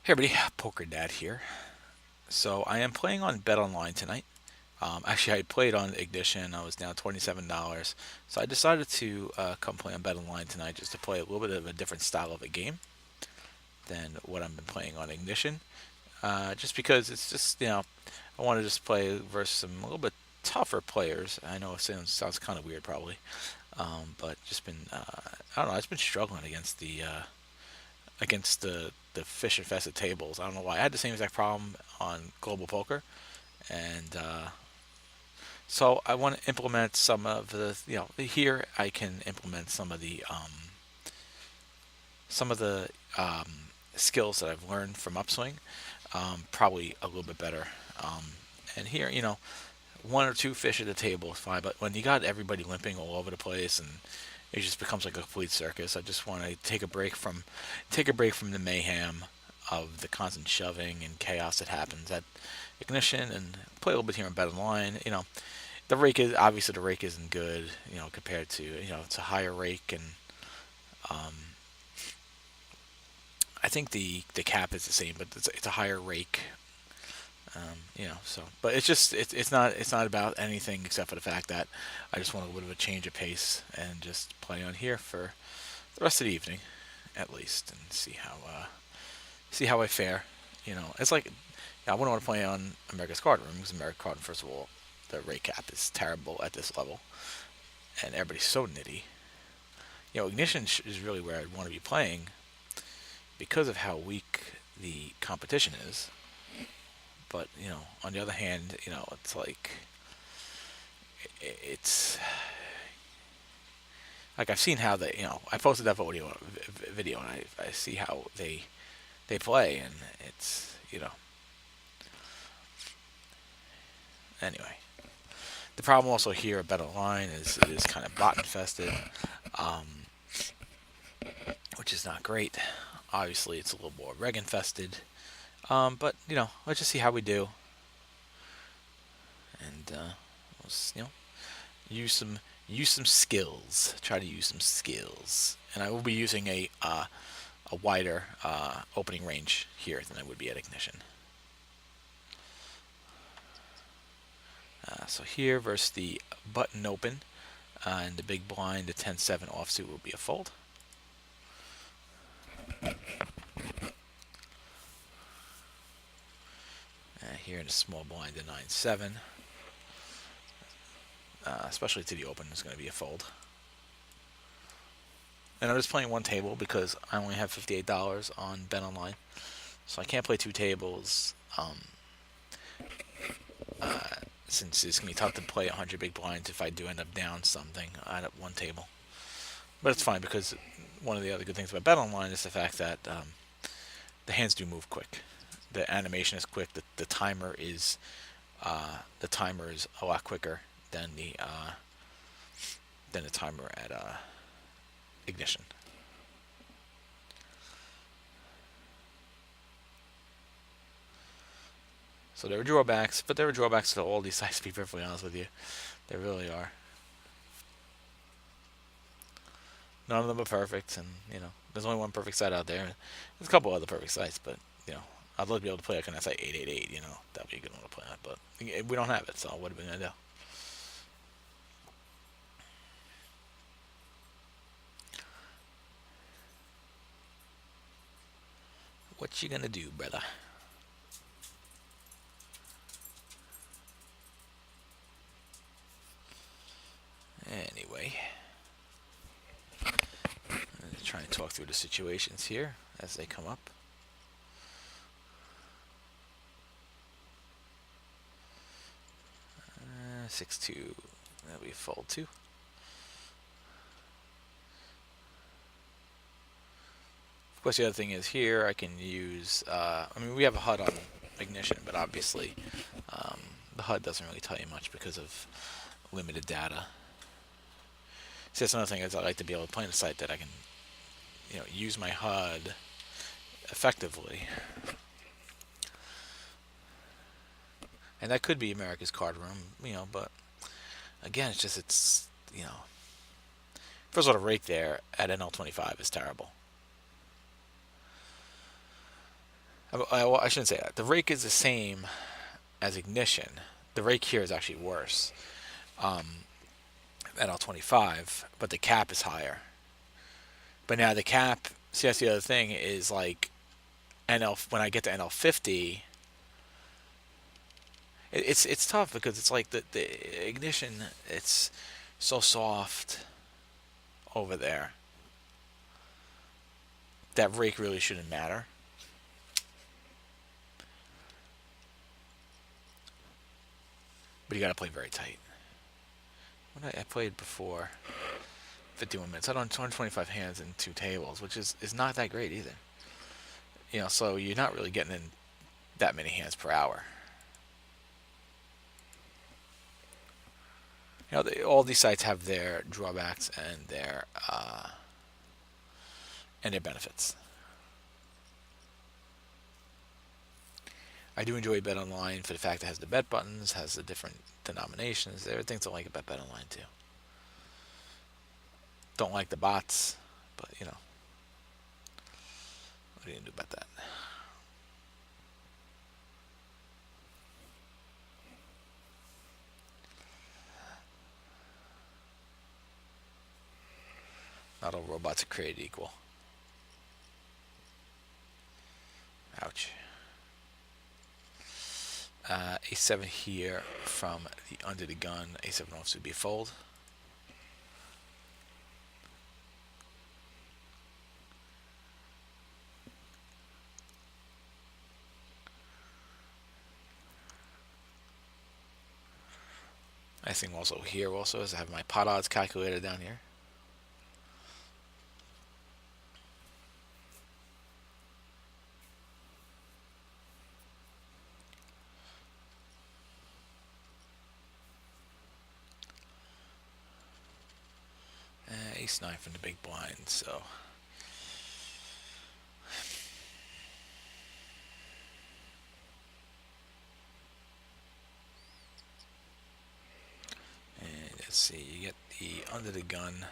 Hey everybody, Poker Dad here. So I am playing on BetOnline tonight. Actually, I played on Ignition. I was down $27. So I decided to come play on BetOnline tonight just to play a little bit of a different style of a game than what I've been playing on Ignition. Just because it's just, I want to just play versus some a little bit tougher players. I know it sounds kind of weird probably, but just been, I don't know, I've been struggling against the fish infested tables. I don't know why. I had the same exact problem on Global Poker, and so I want to implement some of here I can implement some of the skills that I've learned from Upswing, probably a little bit better. And here, one or two fish at the table is fine, but when you got everybody limping all over the place and it just becomes like a complete circus. I just want to take a break from the mayhem of the constant shoving and chaos that happens at Ignition and play a little bit here on Bet Online. The rake isn't good, compared to it's a higher rake and um, I think the cap is the same, but it's a higher rake. But it's not about anything except for the fact that I just want a little bit of a change of pace and just play on here for the rest of the evening, at least, and see how I fare. It's like I wouldn't want to play on America's Card Room because America's Card Room, first of all, the rate cap is terrible at this level, and everybody's so nitty. Ignition is really where I'd want to be playing because of how weak the competition is. But on the other hand, it's like it's like I've seen how I posted that video and I see how they play and it's anyway. The problem also here at BetOnline is it is kind of bot infested, um, which is not great. Obviously, it's a little more reg infested, but let's just see how we do, and let's use some skills. Try to use some skills, and I will be using a wider opening range here than I would be at Ignition. So here versus the button open and the big blind, the 10-7 offsuit will be a fold. Here in the small blind, the 9-7, especially to the open, is going to be a fold. And I'm just playing one table because I only have $58 on BetOnline, so I can't play two tables. Since it's gonna be tough to play 100 big blinds if I do end up down something at one table. But it's fine because one of the other good things about BetOnline is the fact that the hands do move quick. The animation is quick. The timer is a lot quicker than the timer at Ignition. So there are drawbacks, but there are drawbacks to all these sites, to be perfectly honest with you. There really are. None of them are perfect, and there's only one perfect site out there. There's a couple other perfect sites, but I'd love to be able to play like an site 888. That'd be a good one to play on, but we don't have it. So what are we gonna do? What you gonna do, brother? Anyway, I'm trying to talk through the situations here as they come up. 6-2. That'll be a fold too. Of course, the other thing is here I can use. We have a HUD on Ignition, but obviously the HUD doesn't really tell you much because of limited data. See, that's another thing is I like to be able to play on a site that I can, use my HUD effectively. And that could be America's Card Room, but again, first of all, the rate there at NL25 is terrible. Well, I shouldn't say that. The rake is the same as ignition. The rake here is actually worse. NL25, but the cap is higher. But now the cap, see, that's the other thing is like NL. When I get to NL50, it's tough because it's like the ignition. It's so soft over there. That rake really shouldn't matter. But you got to play very tight. What I played before 51 minutes. I don't 225 hands in two tables, which is not that great either. So you're not really getting in that many hands per hour. All these sites have their drawbacks and their benefits. I do enjoy BetOnline for the fact that it has the bet buttons, has the different denominations. There are things I like about BetOnline too. Don't like the bots, but what are you gonna do about that? Not all robots are created equal. Ouch. A7 here from the under the gun. A7 offsuit would be a fold. Nice thing also here also is I have my pot odds calculator down here. Ace 9 from the big blind, so and let's see, you get the under the gun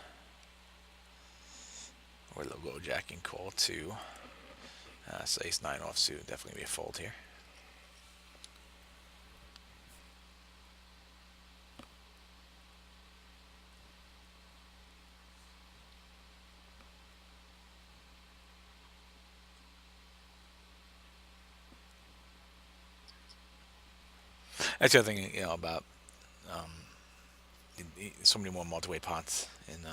or logo jacking call too. So ace 9 offsuit, definitely be a fold here. That's the other thing, about um, so many more multi-way pots in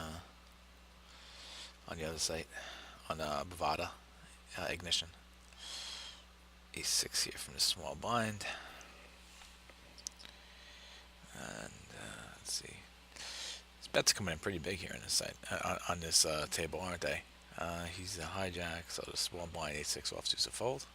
on the other site on Bovada ignition. A6 here from the small blind, and let's see. His bets coming in pretty big here on this site on this table, aren't they? He's a hijack, so the small blind A6 offsuit's a fold.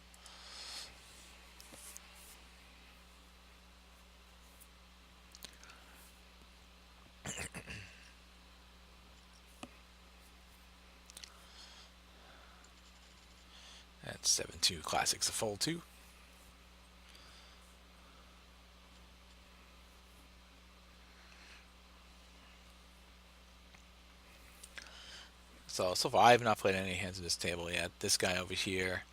That's 7-2 classics a fold too. So far I have not played any hands in this table yet. This guy over here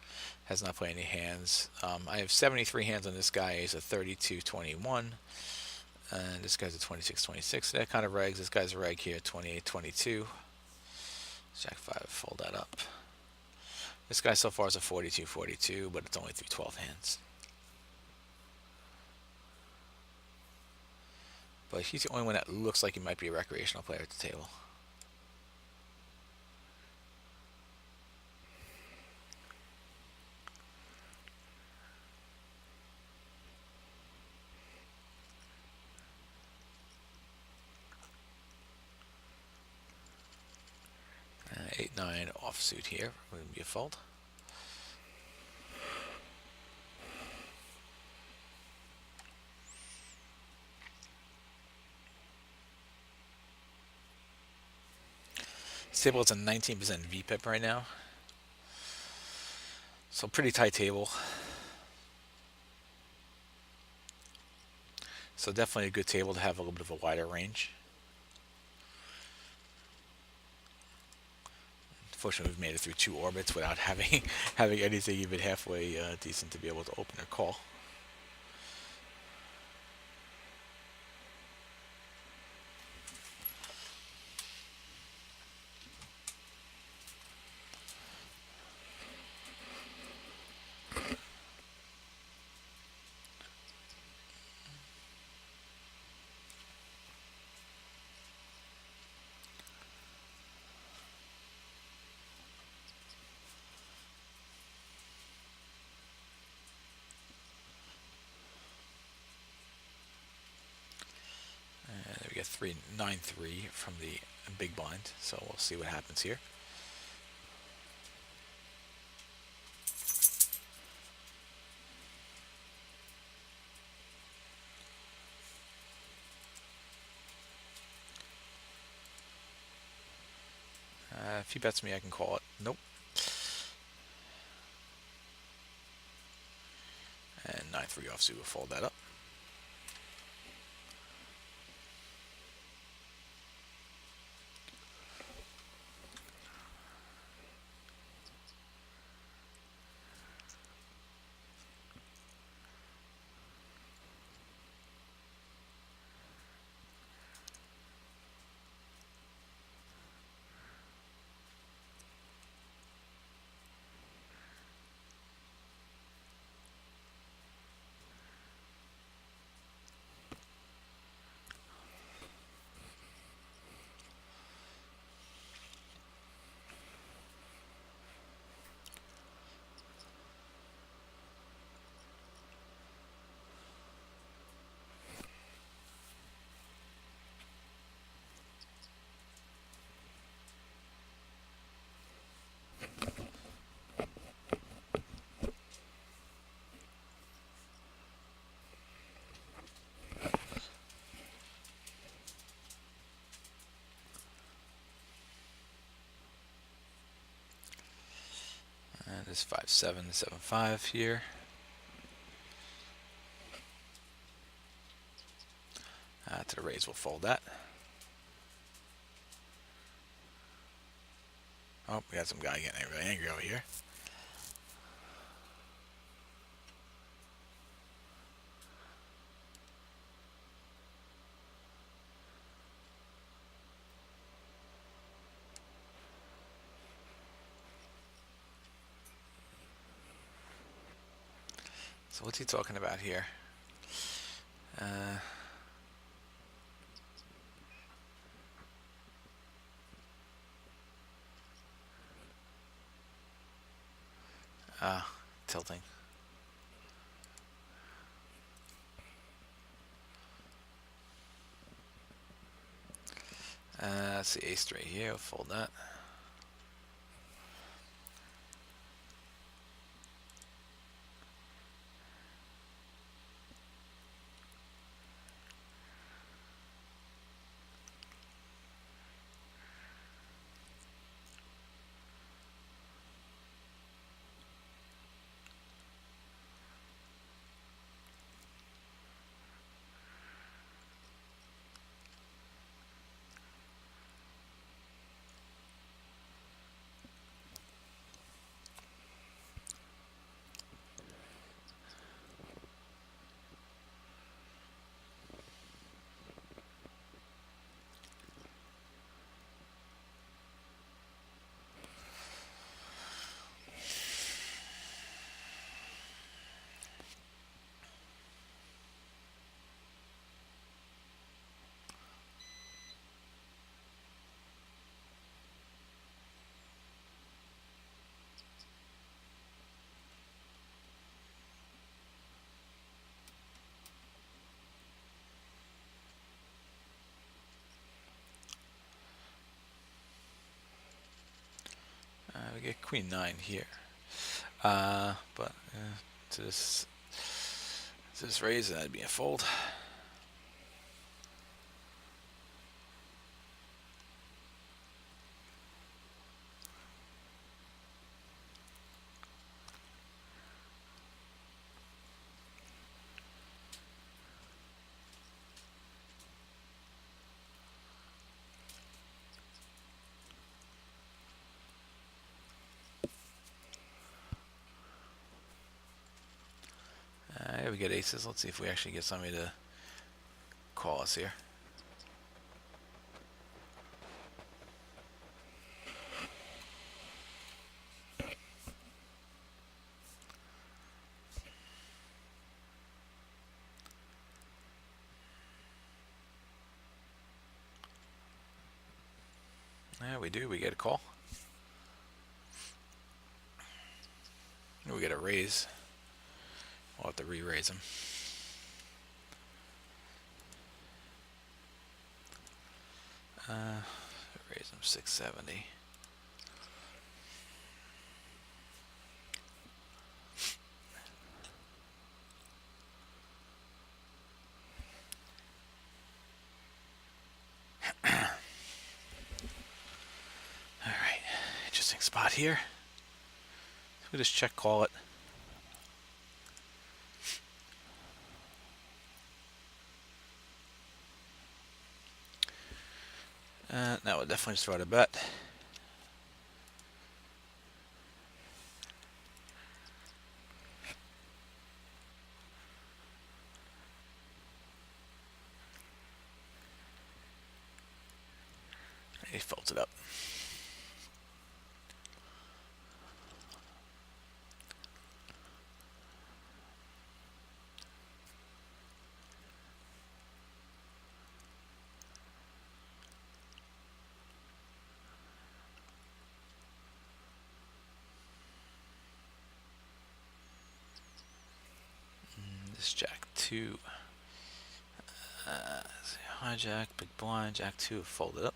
has not played any hands. I have 73 hands on this guy. He's a 32-21. And this guy's a 26-26. That kind of regs. This guy's a reg here, 28-22. Jack 5, fold that up. This guy so far is a 42-42, but it's only through 12 hands. But he's the only one that looks like he might be a recreational player at the table. Eight, 9 offsuit here. Would be a fold. This table is a 19% VPIP right now. So pretty tight table. So definitely a good table to have a little bit of a wider range. Fortunately, we've made it through 2 orbits without having having anything even halfway decent to be able to open or call. And there we get 393 from the big blind. So we'll see what happens here. If he bets me, I can call it. Nope. And 9-3 offsuit will fold that up. And there's 5-7, 7-5 here. To the raise, we'll fold that. Oh, we got some guy getting really angry over here. So what's he talking about here? Tilting. Let's see, ace straight here. We'll fold that. We get queen 9 here. But to this raise, that'd be a fold. we get aces. Let's see if we actually get somebody to call us here. Yeah, we do. We get a call. We get a raise. We'll have to re-raise him. Raise him 670. All right, interesting spot here. We just check call it. Now we'll definitely just throw out a bet. He folds it up. This jack 2. Hijack, big blind, jack 2, fold it up.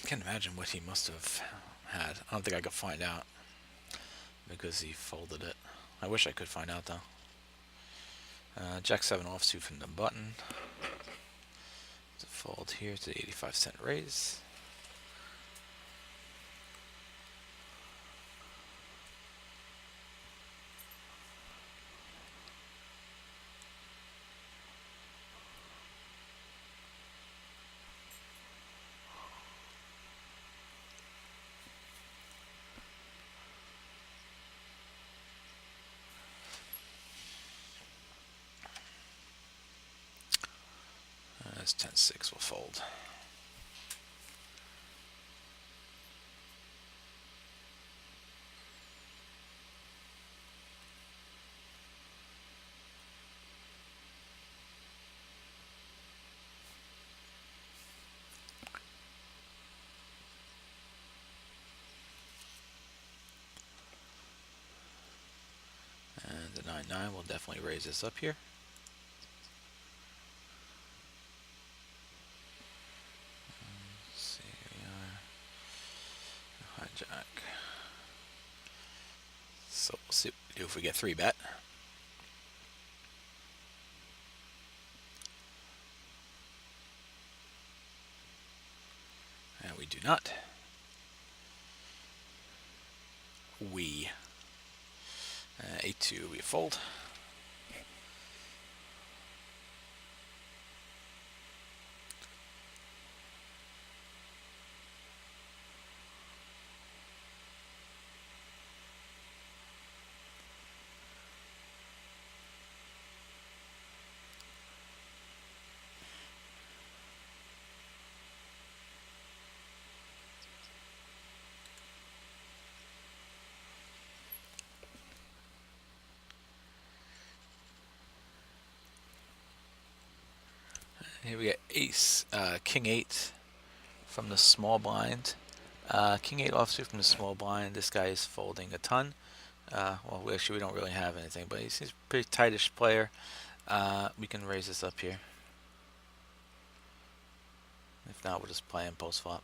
Can't imagine what he must have had. I don't think I could find out because he folded it. I wish I could find out though. Jack 7 offsuit from the button. It's a fold here to the 85-cent raise. This 10-6 will fold. And the 9-9 will definitely raise this up here. Hijack. So we'll see what we do if we get 3-bet. And we do not. We 8-2, we fold. Here we get ace, king 8 from the small blind. King 8 offsuit from the small blind. This guy is folding a ton. Well, we don't really have anything, but he's a pretty tightish player. We can raise this up here. If not, we'll just play him post flop.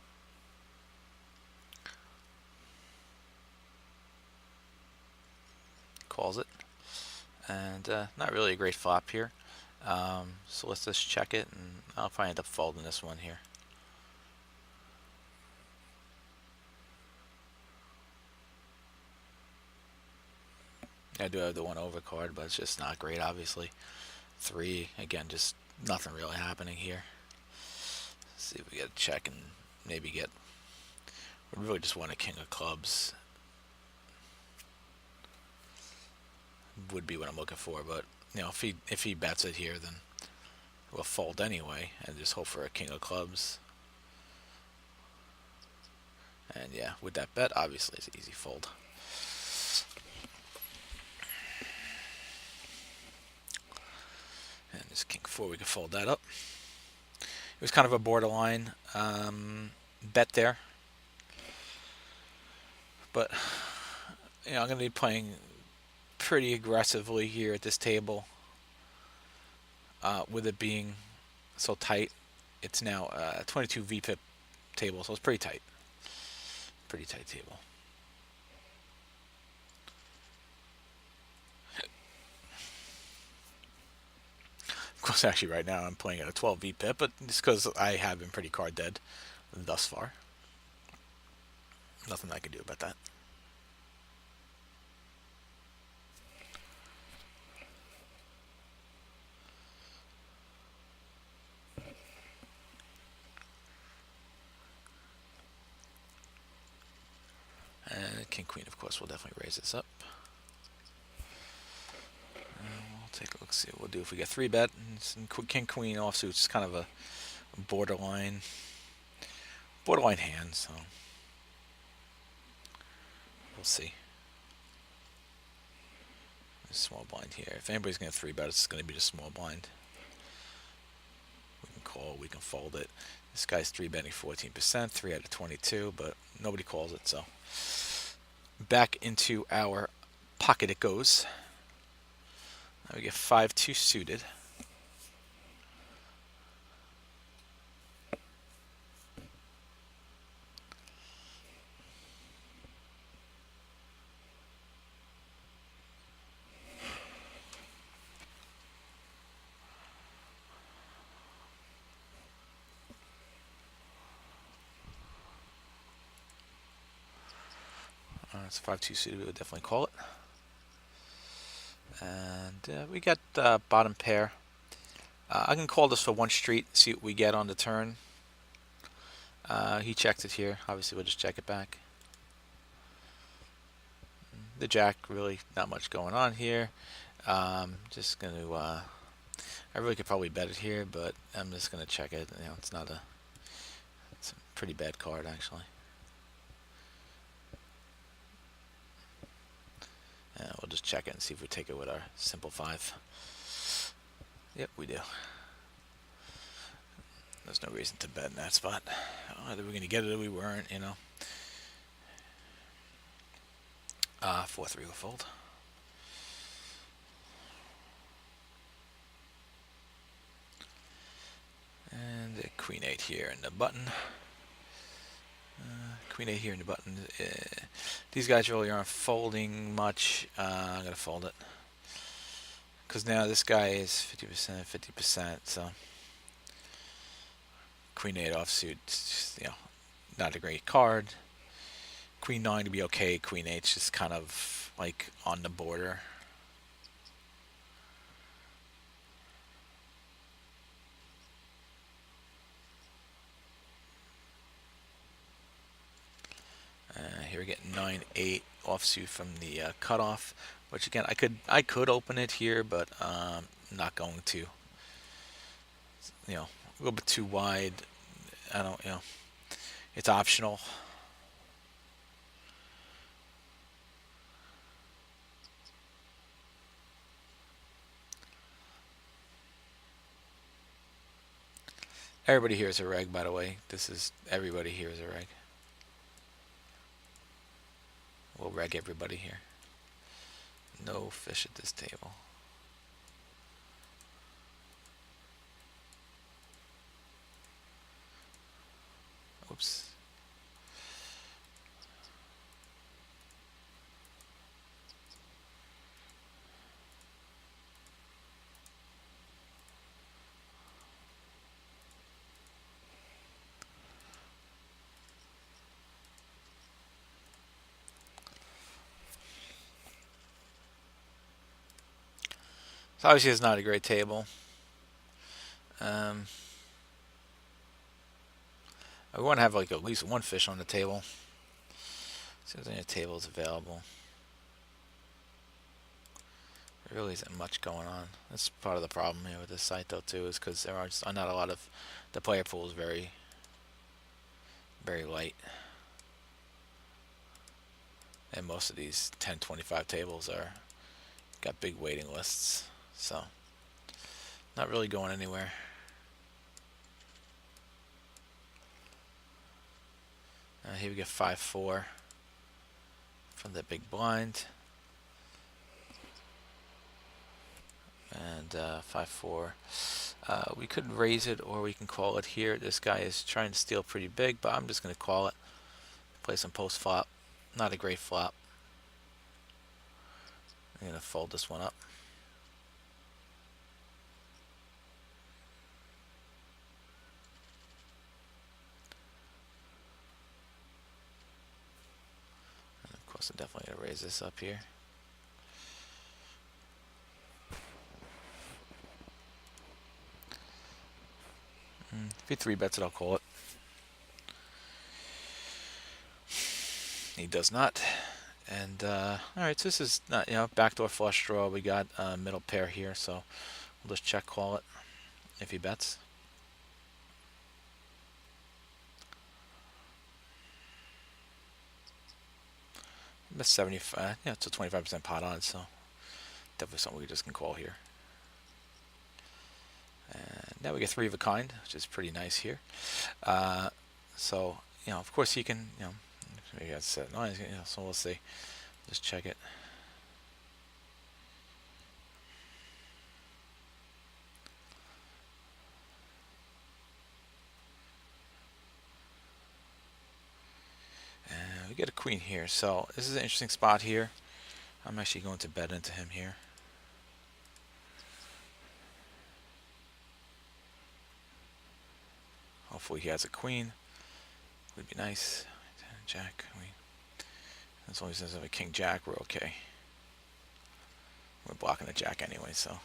Calls it. And not really a great flop here. So let's just check it, and I'll probably end up folding this one here. I do have the one over card, but it's just not great, obviously. Three, again, just nothing really happening here. Let's see if we get a check and maybe get. We really just want a king of clubs. Would be what I'm looking for, but if he bets it here, then we'll fold anyway and just hope for a king of clubs. And yeah, with that bet, obviously it's an easy fold. And this king four, we can fold that up. It was kind of a borderline bet there, but I'm going to be playing pretty aggressively here at this table. With it being so tight, it's now a 22 VPIP table, so it's pretty tight. Pretty tight table. Of course, actually, right now I'm playing at a 12 VPIP, but just because I have been pretty card dead thus far. Nothing I can do about that. And King Queen, of course, will definitely raise this up. We'll take a look, see what we'll do if we get 3-bet. King Queen offsuit is kind of a borderline hand, so we'll see. Small blind here. If anybody's going to 3-bet, it's going to be the small blind. We can call, we can fold it. This guy's 3-betting 14%, 3 out of 22, but nobody calls it, so back into our pocket it goes. Now we get 5-2 suited. It's 5-2 suited, we would definitely call it. And we got bottom pair. I can call this for one street, see what we get on the turn. He checked it here. Obviously, we'll just check it back. The jack, really not much going on here. Just going to... I really could probably bet it here, but I'm just going to check it. It's not a... It's a pretty bad card, actually. We'll just check it and see if we take it with our simple 5. Yep, we do. There's no reason to bet in that spot. Either we're going to get it or we weren't, 4-3 will fold. And Queen 8 here in the button. Queen 8 here in the button. These guys really aren't folding much. I'm going to fold it. Because now this guy is 50%, 50%, so... Queen 8 offsuit, not a great card. Queen 9 to be okay. Queen 8's just kind of like on the border. Here we get 9-8 offsuit from the cutoff, which again I could open it here, but not going to. A little bit too wide. I don't. It's optional. Everybody here is a reg, by the way. Everybody here is a reg. We'll reg everybody here. No fish at this table. Oops. So obviously it's not a great table. Um, I want to have like at least one fish on the table. See if there's any tables available. There really isn't much going on. That's part of the problem here with this site though too, is because there are just not a lot of, the player pool is very, very light. And most of these 10, 25 tables are got big waiting lists. So not really going anywhere. Here we get 5-4 from the big blind. And 5-4. We could raise it or we can call it here. This guy is trying to steal pretty big, but I'm just going to call it. Play some post flop. Not a great flop. I'm going to fold this one up. And of course, I'm definitely going to raise this up here. If he 3-bets it, I'll call it. He does not. And alright, so this is not, backdoor flush draw. We got middle pair here, so we'll just check call it if he bets. That's 75. Yeah, it's a 25% pot on, so definitely something we just can call here. And now we get 3 of a kind, which is pretty nice here. So of course he can, maybe that's set. No, so we'll see. Just check it. And we get a queen here. So this is an interesting spot here. I'm actually going to bet into him here. Hopefully he has a queen. Would be nice. Jack. As long as he doesn't have a king jack, we're okay. We're blocking the jack anyway, so.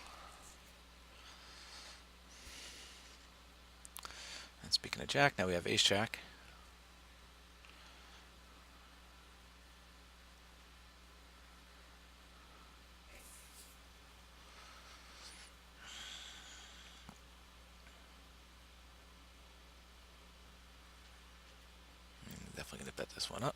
And speaking of jack, now we have ace jack. Definitely going to bet this one up.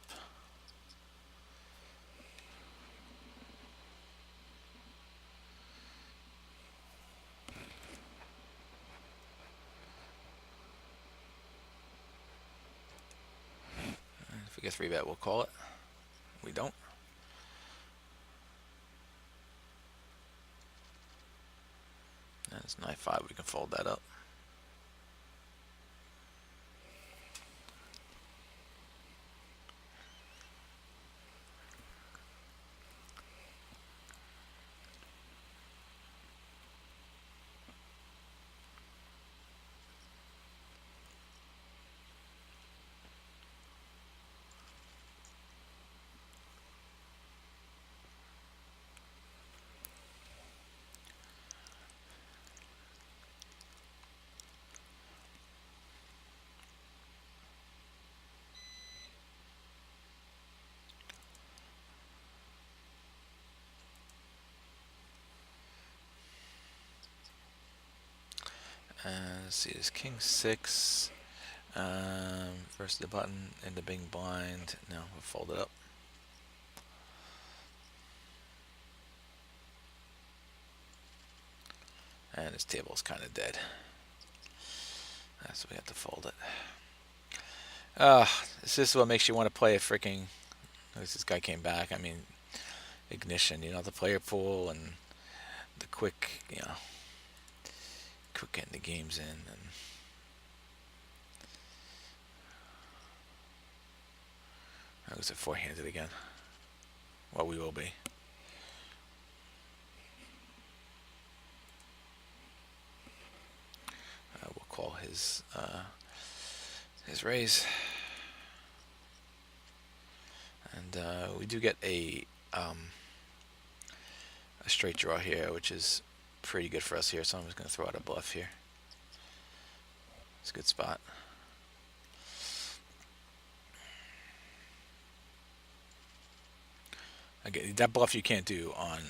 And if we get 3-bet, we'll call it. We don't. And it's 9-5. We can fold that up. And let's see, this king 6 versus the button and the big blind. Now we'll fold it up. And this table is kind of dead. So we have to fold it. This is what makes you want to play a freaking. At least this guy came back. I mean, ignition. The player pool and the quick. Quick getting the games in and. I was at 4-handed again. Well, we will be. We'll call his raise, and we do get a straight draw here, which is pretty good for us here, so I'm just going to throw out a bluff here. It's a good spot. Again, that bluff you can't do on.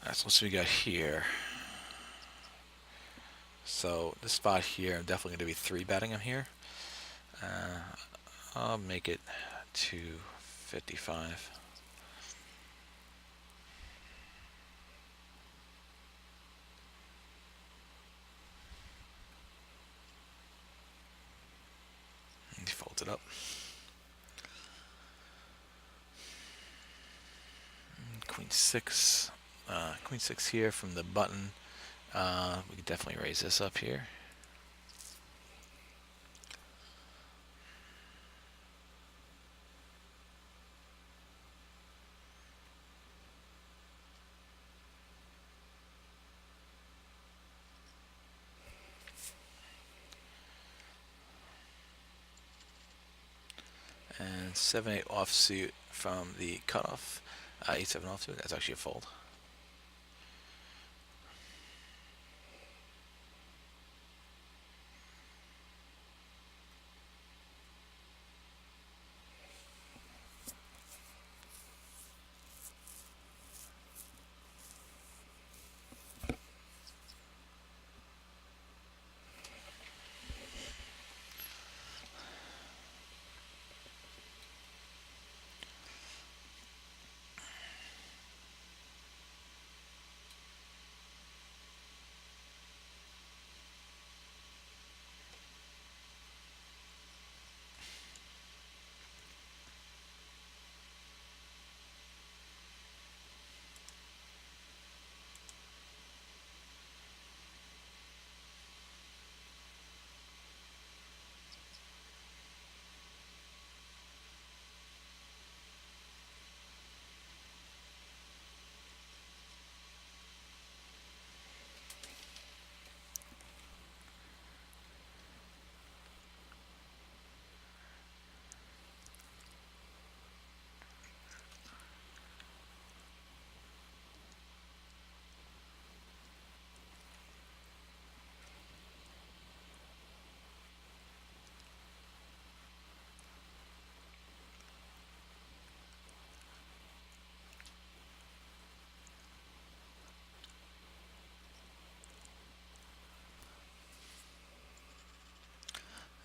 That's what we got here. So this spot here, I'm definitely going to be three betting him here. I'll make it 255. He folds it up. Queen six. Queen six here from the button. We could definitely raise this up here. And 7-8 offsuit from the cutoff. 8-7 offsuit. That's actually a fold.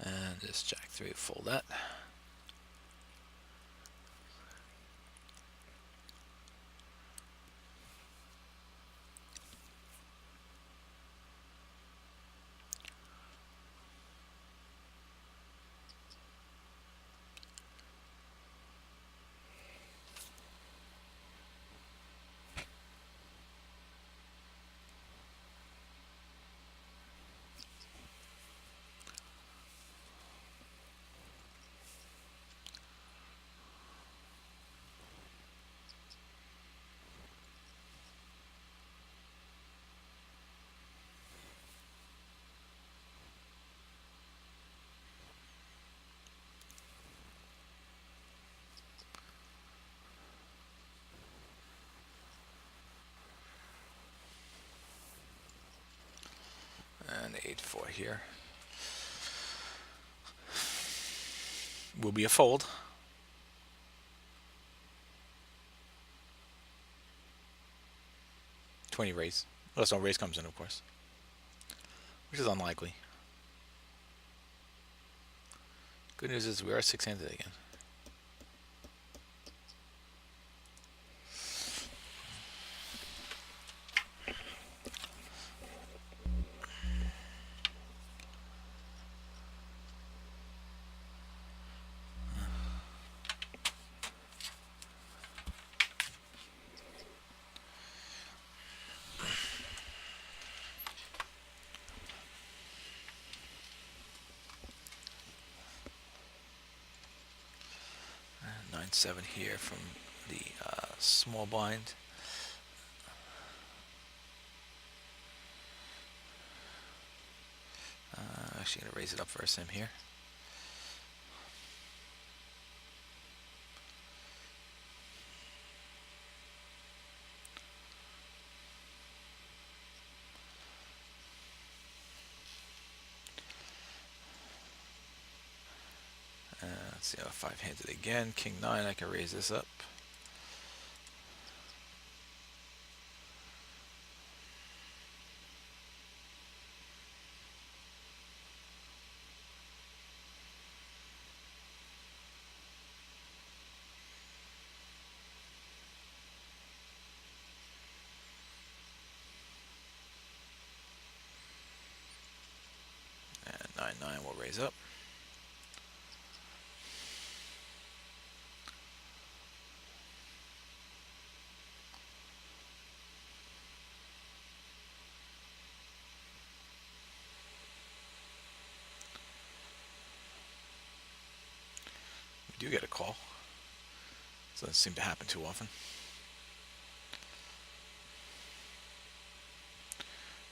And just jack 3, fold that. And 8-4 here. Will be a fold. $20 raise. Unless no raise comes in, of course. Which is unlikely. Good news is we are six-handed again. And 9-7 here from the small blind. Actually going to raise it up versus him here. See how 5-handed again. King 9, I can raise this up. And 9-9 will raise up. We do get a call. So doesn't seem to happen too often.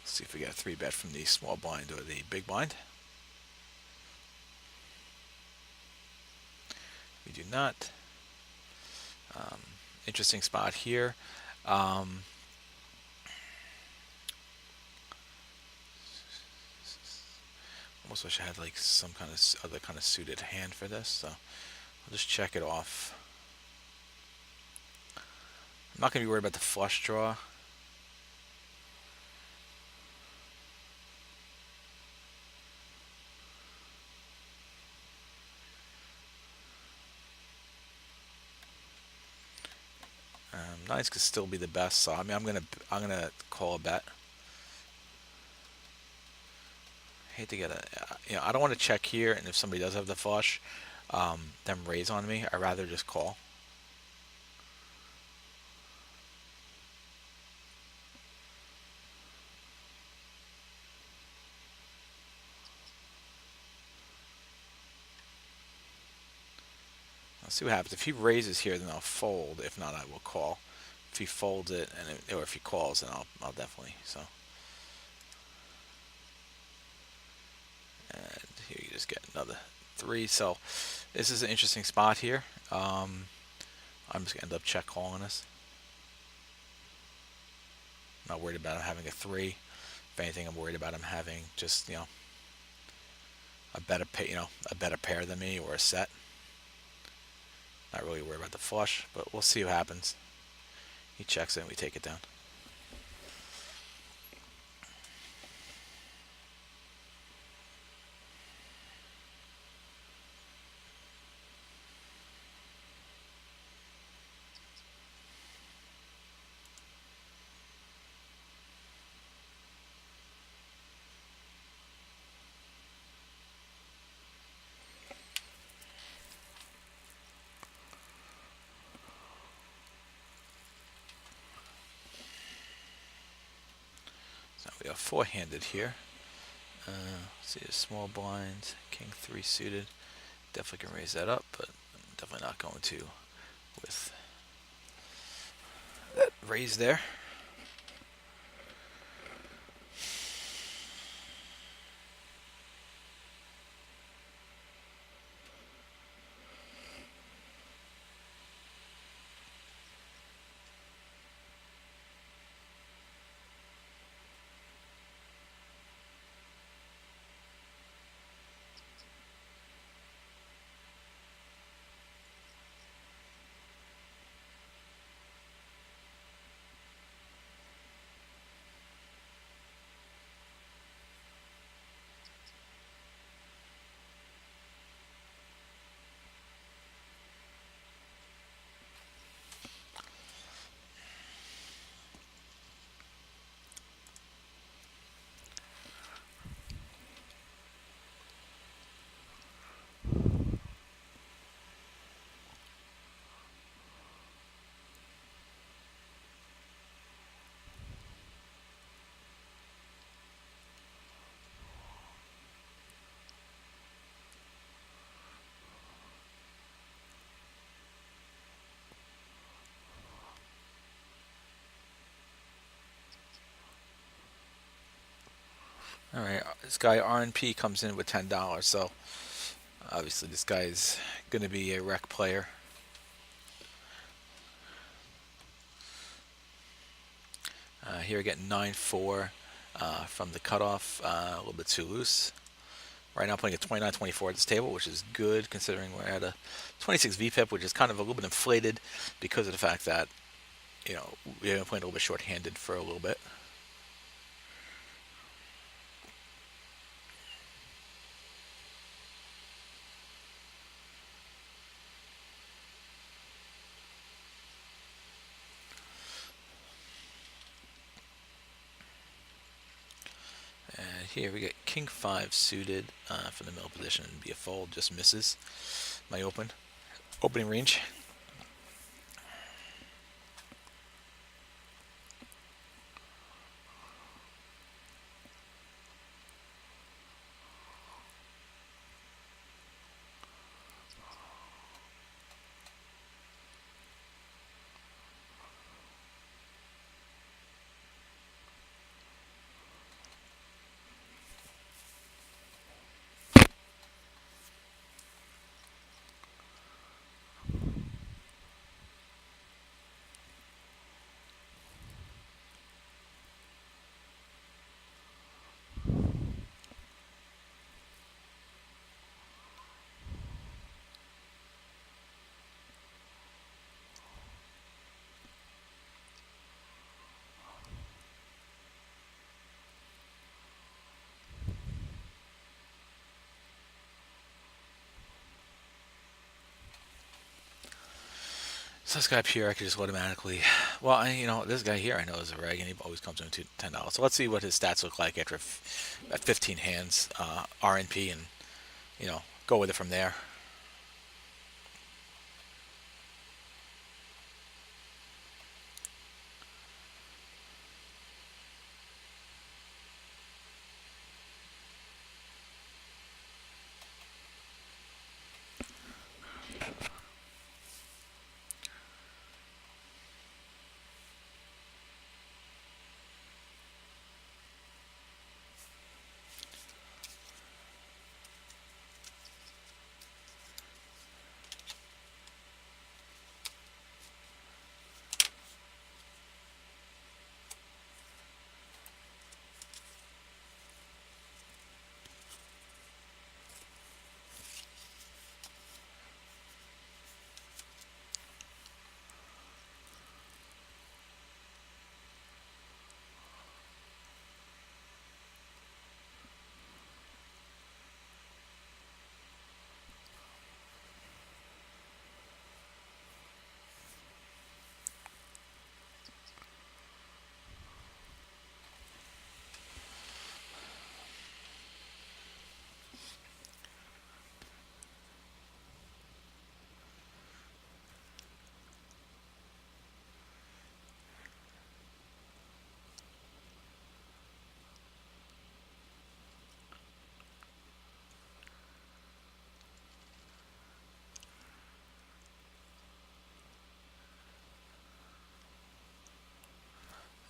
Let's see if we get a 3-bet from the small blind or the big blind. We do not. Interesting spot here. Almost wish I had like some kind of other kind of suited hand for this, so I'll just check it off. I'm not going to be worried about the flush draw. Nines could still be the best, so I mean I'm gonna call a bet. Hate to get I don't want to check here, and if somebody does have the flush, them raise on me. I'd rather just call. I'll see what happens. If he raises here, then I'll fold. If not, I will call. If he folds it, or if he calls, then I'll definitely. So, and here you just get another 3. So, this is an interesting spot here. I'm just gonna end up check calling this. I'm not worried about him having a 3. If anything, I'm worried about him having just a better pair than me or a set. Not really worried about the flush, but we'll see what happens. He checks it and we take it down. So we have 4-handed here. See a small blind, king 3 suited. Definitely can raise that up, but I'm definitely not going to with that raise there. All right, this guy RNP comes in with $10, so obviously this guy's going to be a rec player. Here getting 9-4 from the cutoff, a little bit too loose. Right now, playing a 29-24 at this table, which is good considering we're at a 26 VPIP, which is kind of a little bit inflated because of the fact that we've been playing a little bit short-handed for a little bit. And here we get King 5 suited from the middle position. Be a fold, just misses my opening range. So this guy up here, I could just automatically. Well, this guy here I know is a reg, and he always comes in to $10. So let's see what his stats look like after at 15 hands, RNP, and go with it from there.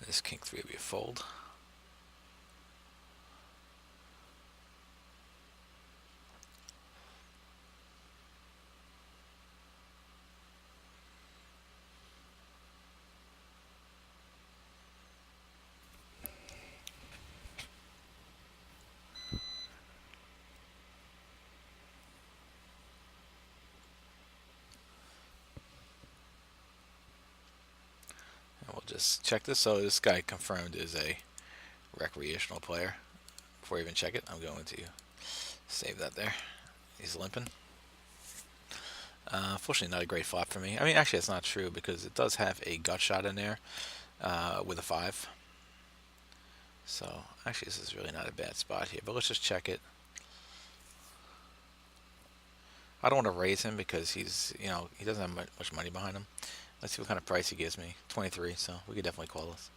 This King 3 will be a fold. And we'll just check this. So this guy confirmed is a recreational player. Before I even check it, I'm going to save that there. He's limping. Fortunately, not a great flop for me. I mean, actually, it's not true because it does have a gut shot in there with a 5. So, actually, this is really not a bad spot here. But let's just check it. I don't want to raise him because he doesn't have much money behind him. Let's see what kind of price he gives me. 23, so we could definitely call this.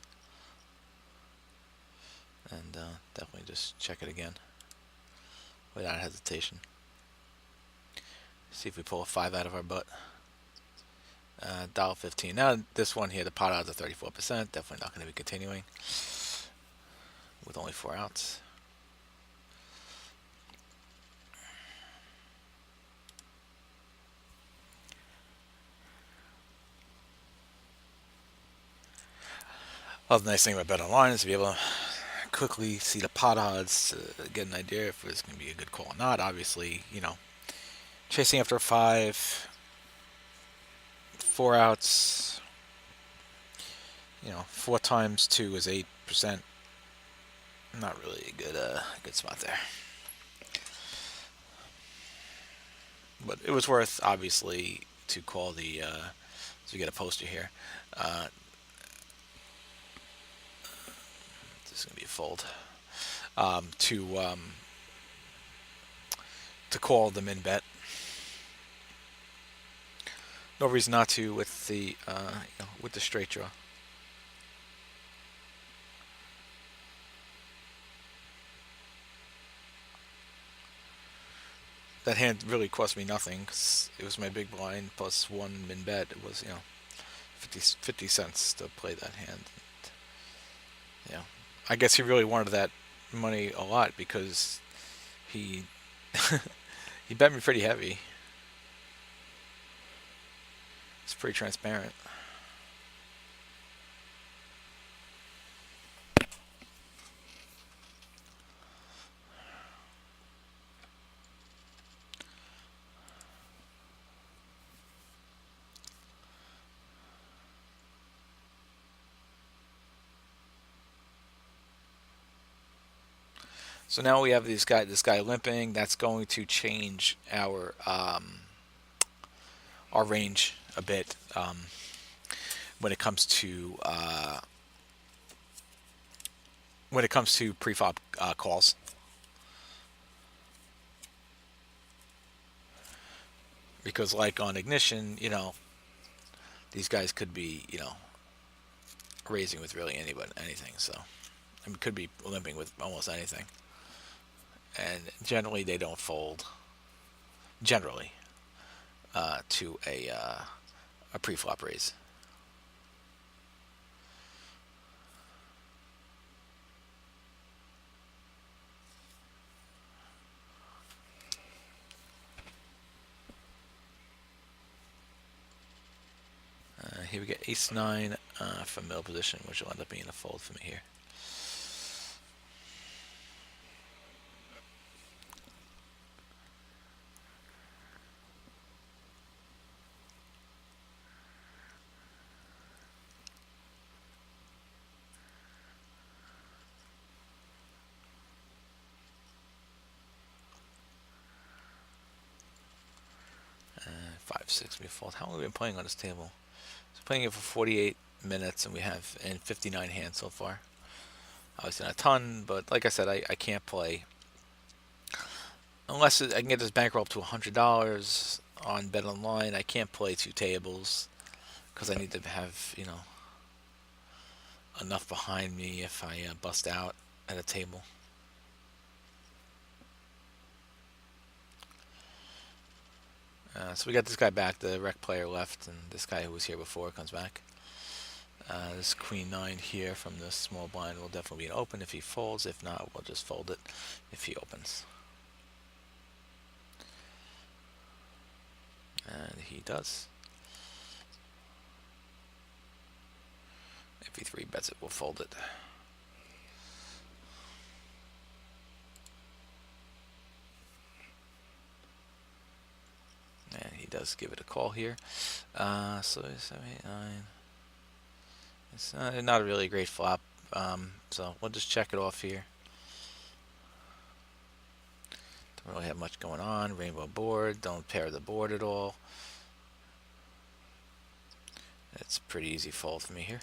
And definitely just check it again without hesitation. See if we pull a 5 out of our butt. $1.15. Now this one here, the pot odds are 34%. Definitely not going to be continuing with only 4 outs. Well, the nice thing about BetOnline is to be able to quickly see the pot odds to get an idea if it's going to be a good call or not. Obviously, chasing after 5, 4 outs. 4 times 2 is 8%. Not really a good spot there. But it was worth, obviously, to call the. So we get a poster here. This is going to be a fold. To call the min bet. No reason not to with the straight draw. That hand really cost me nothing because it was my big blind plus 1 min bet. It was 50 cents to play that hand. Yeah, I guess he really wanted that money a lot because he he bet me pretty heavy. It's pretty transparent. So now we have this guy limping. That's going to change our range a bit when it comes to preflop calls. Because like on ignition, these guys could be raising with really anything. So could be limping with almost anything. And generally they don't fold. Generally, to a pre-flop raise. Here we get ace 9 from middle position, which will end up being a fold for me here. Five, six, we fold. How long have we been playing on this table? So playing it for 48 minutes, and we have 59 hands so far. Obviously not a ton, but like I said, I can't play unless I can get this bankroll up to $100 on BetOnline. I can't play 2 tables because I need to have enough behind me if I bust out at a table. So we got this guy back, the rec player left, and this guy who was here before comes back. This queen 9 here from the small blind will definitely be an open if he folds. If not, we'll just fold it if he opens. And he does. If he 3 bets it, we'll fold it. And he does give it a call here. So 7, 8, 9. It's not a really great flop. So we'll just check it off here. Don't really have much going on. Rainbow board. Don't pair the board at all. It's a pretty easy fold for me here.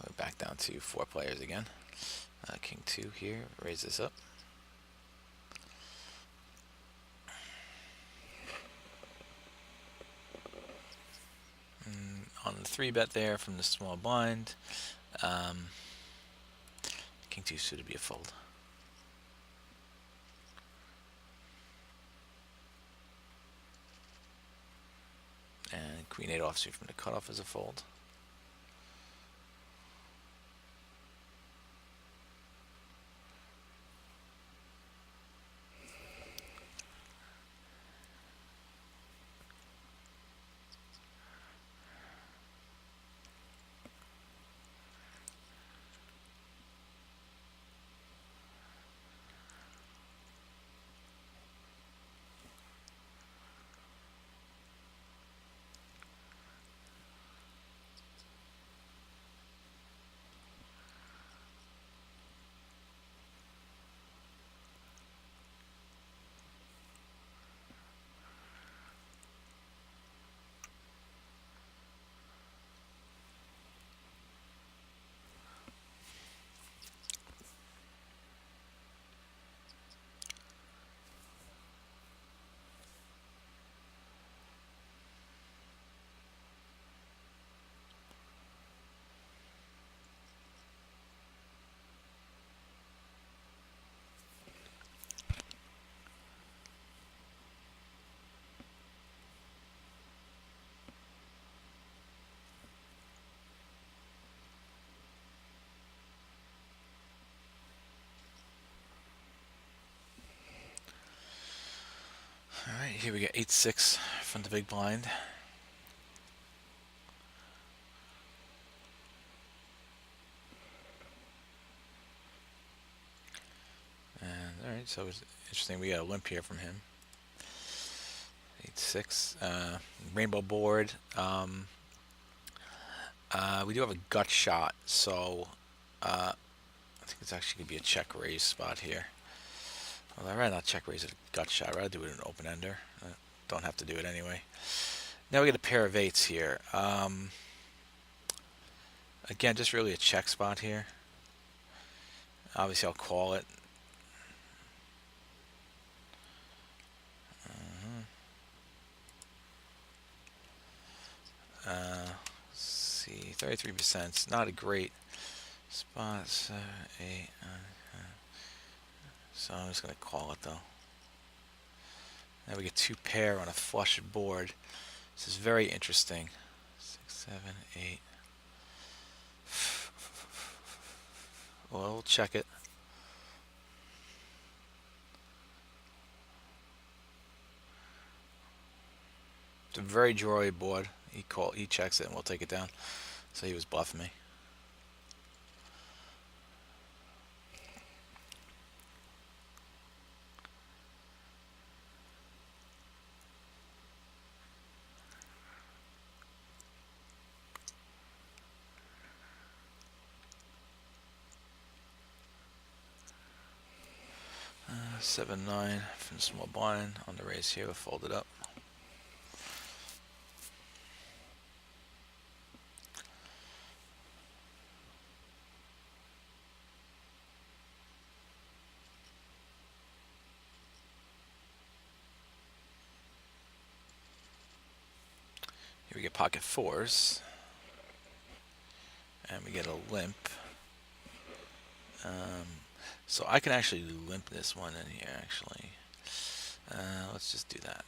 We're back down to 4 players again. King 2 here. Raise this up. On the 3 bet there from the small blind. King 2 should be a fold. And Queen 8 offsuit from the cutoff is a fold. Here we get 8-6 from the big blind. And alright, so it's interesting. We got a limp here from him. 8-6. Rainbow board. We do have a gut shot, so I think it's actually going to be a check raise spot here. Well, I'd rather not check raise at a gut shot. I'd rather do it an open ender. Don't have to do it anyway. Now we get a pair of eights here. Again, just really a check spot here. Obviously, I'll call it. Let's see, 33%. It's not a great spot. 8. So I'm just going to call it though. Now we get two pair on a flush board. This is very interesting. 6, 7, 8. Well, we'll check it. It's a very drawy board. He checks it and we'll take it down. So he was bluffing me. Uh, 7-9 from the small blind on the raise here. We'll fold it up. Here we get pocket fours. And we get a limp. So I can actually limp this one in here, actually. Let's just do that.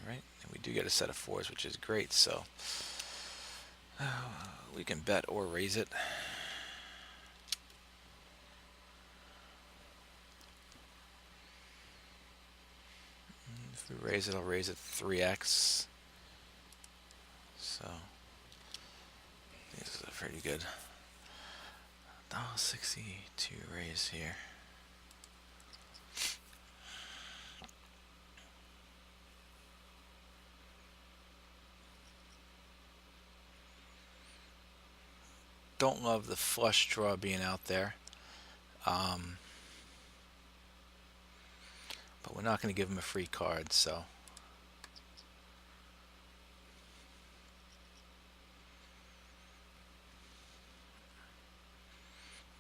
Alright, and we do get a set of fours, which is great, so we can bet or raise it. If we raise it, I'll raise it 3x. So this is a pretty good $1.62 raise here. Don't love the flush draw being out there. But we're not going to give him a free card, so.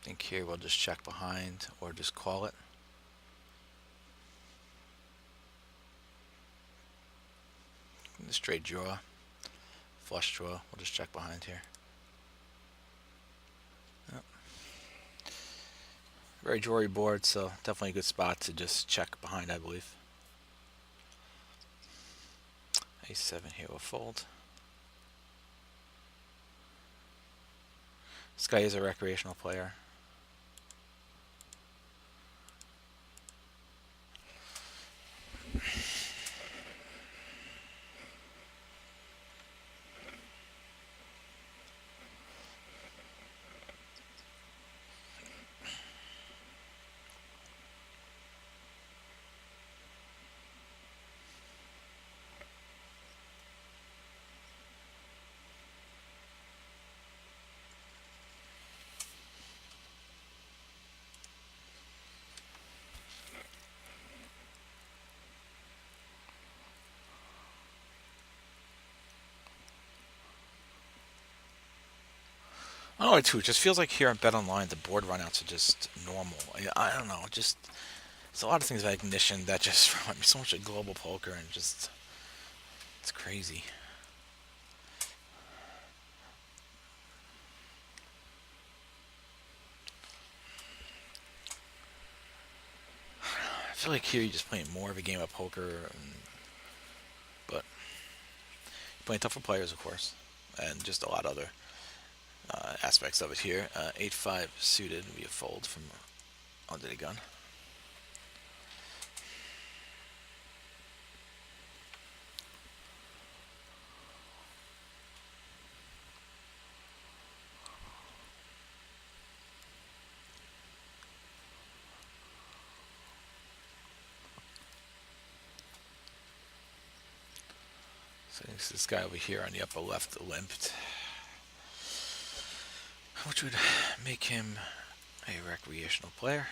I think here we'll just check behind or just call it. The straight draw, flush draw, we'll just check behind here. Yep. Very drawy board, so definitely a good spot to just check behind, I believe. A7 here will fold. This guy is a recreational player. I don't know too. It just feels like here on BetOnline, the board runouts are just normal. I don't know. Just there's a lot of things about ignition that just remind me so much of global poker and just it's crazy. I feel like here you're just playing more of a game of poker, but you're playing tougher players, of course, and just a lot other aspects of it here. 8-5 suited would be a fold from under the gun. So this guy over here on the upper left limped, which would make him a recreational player.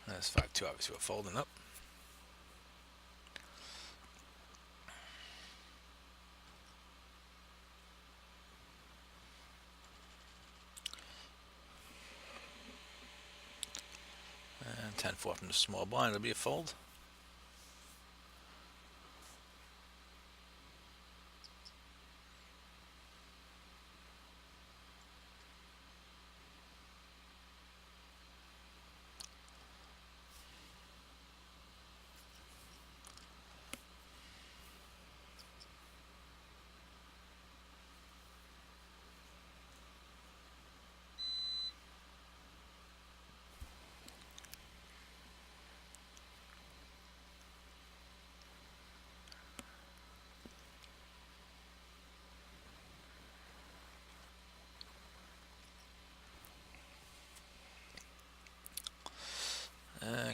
That's 5-2, obviously we're folding up. And 10-4 from the small blind, it'll be a fold.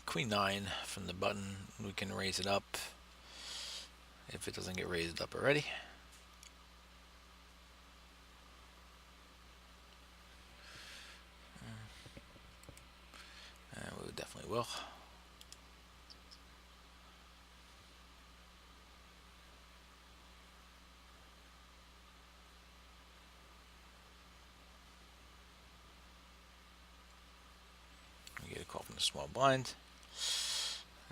Queen 9 from the button, we can raise it up if it doesn't get raised up already. And we definitely will. We get a call from the small blind.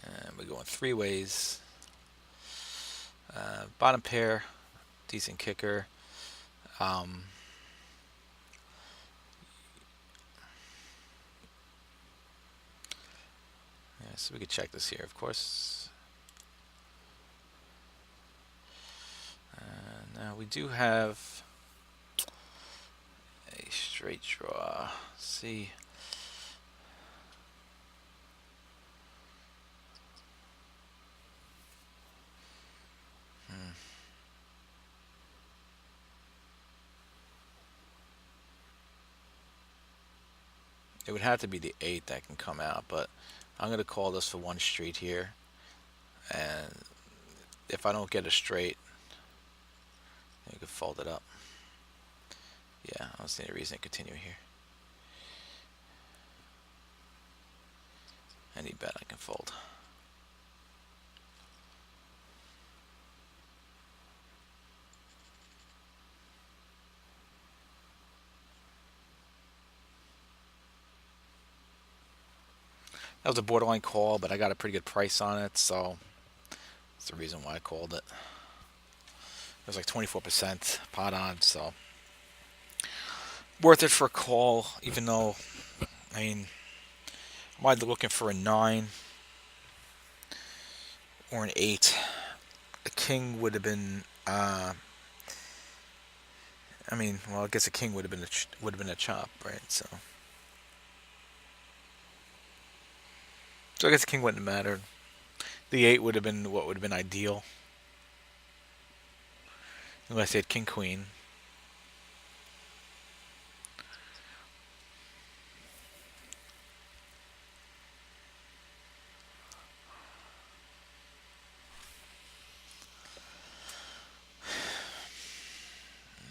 And we're going three ways. Bottom pair, decent kicker. Yeah, so we could check this here, of course. Now we do have a straight draw. Let's see. It would have to be the 8 that can come out, but I'm going to call this for one street here. And if I don't get a straight, you could fold it up. Yeah, I don't see any reason to continue here. Any bet I can fold. That was a borderline call, but I got a pretty good price on it, so that's the reason why I called it. It was like 24% pot on, so worth it for a call, even though, I mean, I'm either looking for a 9 or an 8. A king would have been, I guess a king would have been a chop, right? So So I guess king wouldn't have mattered. The 8 would have been what would have been ideal. Unless they had king queen.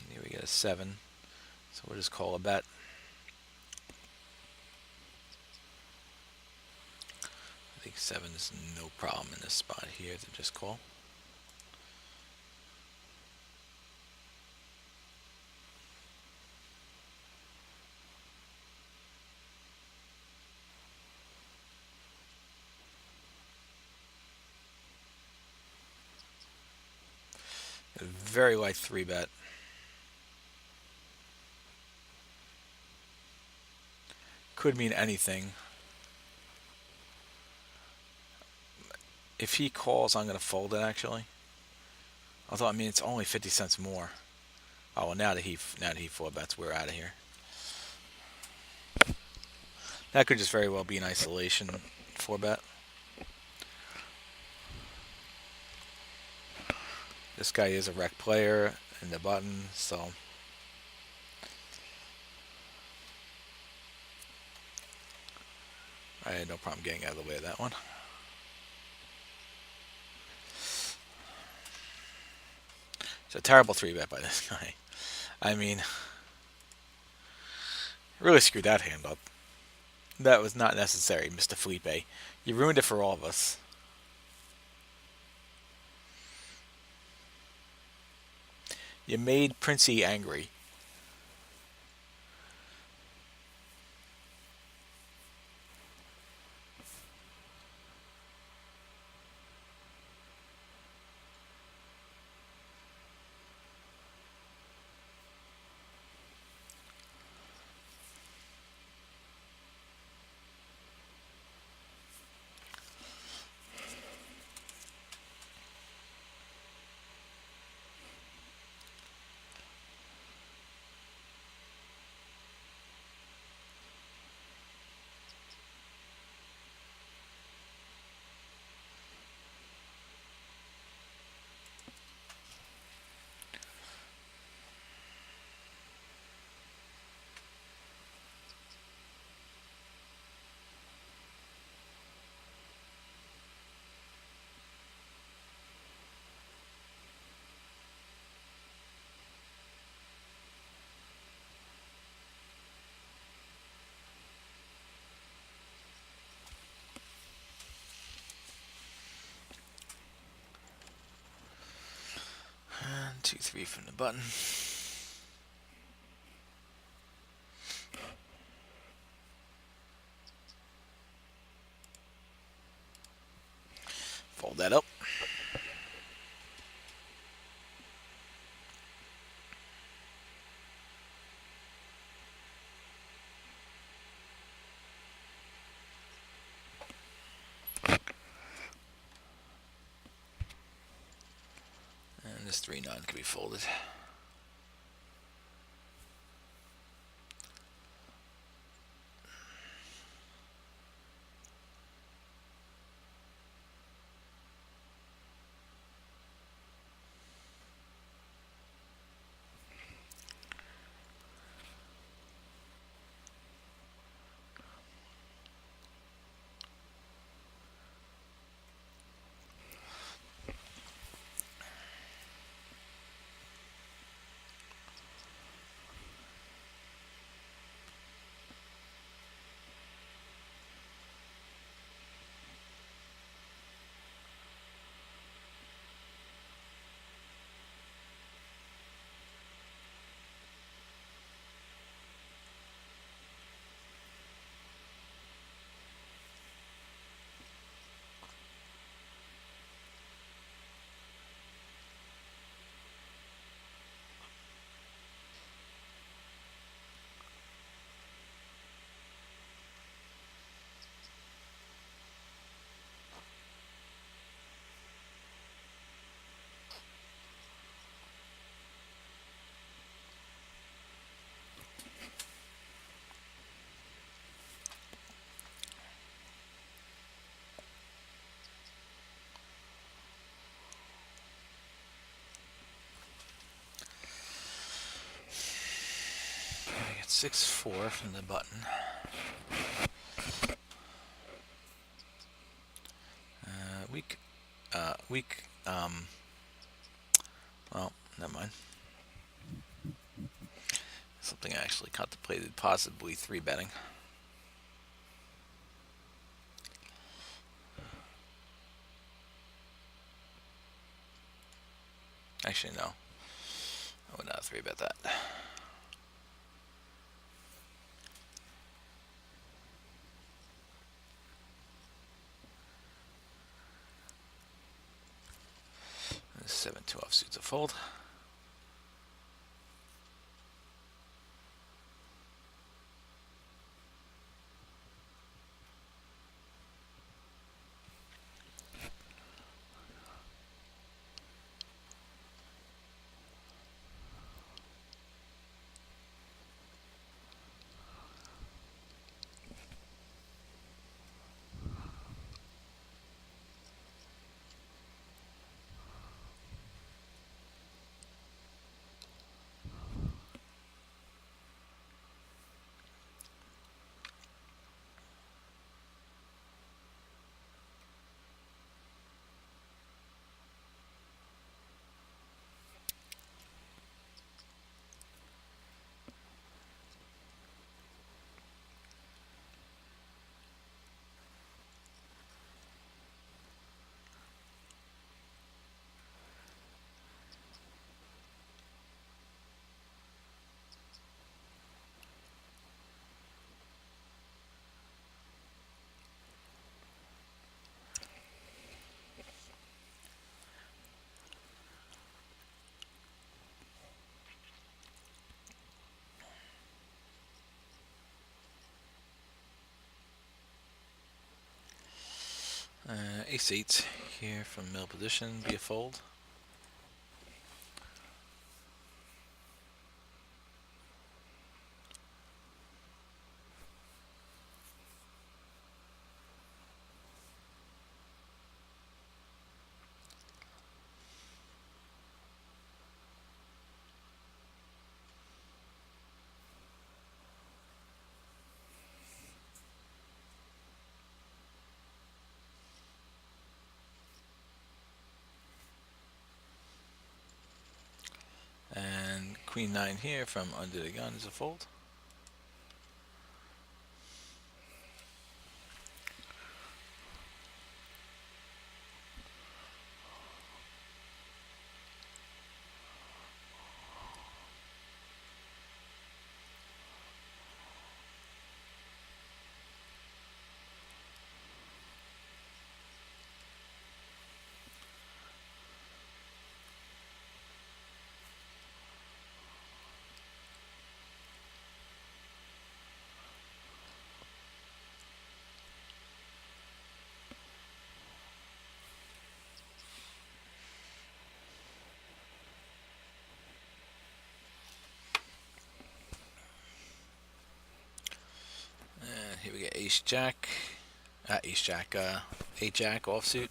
Here we get a 7. So we'll just call a bet. I think 7 is no problem in this spot here to just call. A very light 3 bet. Could mean anything. If he calls, I'm going to fold it actually. Although, I mean, it's only 50 cents more. Oh, well, now that he 4 bets, we're out of here. That could just very well be an isolation 4 bet. This guy is a rec player in the button, so I had no problem getting out of the way of that one. It's a terrible 3 bet by this guy. I mean, really screwed that hand up. That was not necessary, Mr. Felipe. You ruined it for all of us. You made Princey angry. And 2, 3 from the button. Fold that up. And this 3-9 can be folded. 6-4 from the button. Weak. Weak. Well, never mind. Something I actually contemplated possibly 3-betting. Actually, no. I would not 3-bet that. And 7-2 offsuits a fold. Ace-8 here from middle position, be a fold. And Queen-9 here from under the gun is a fold. And here we get Ace-Jack. Ace-Jack, 8-Jack offsuit.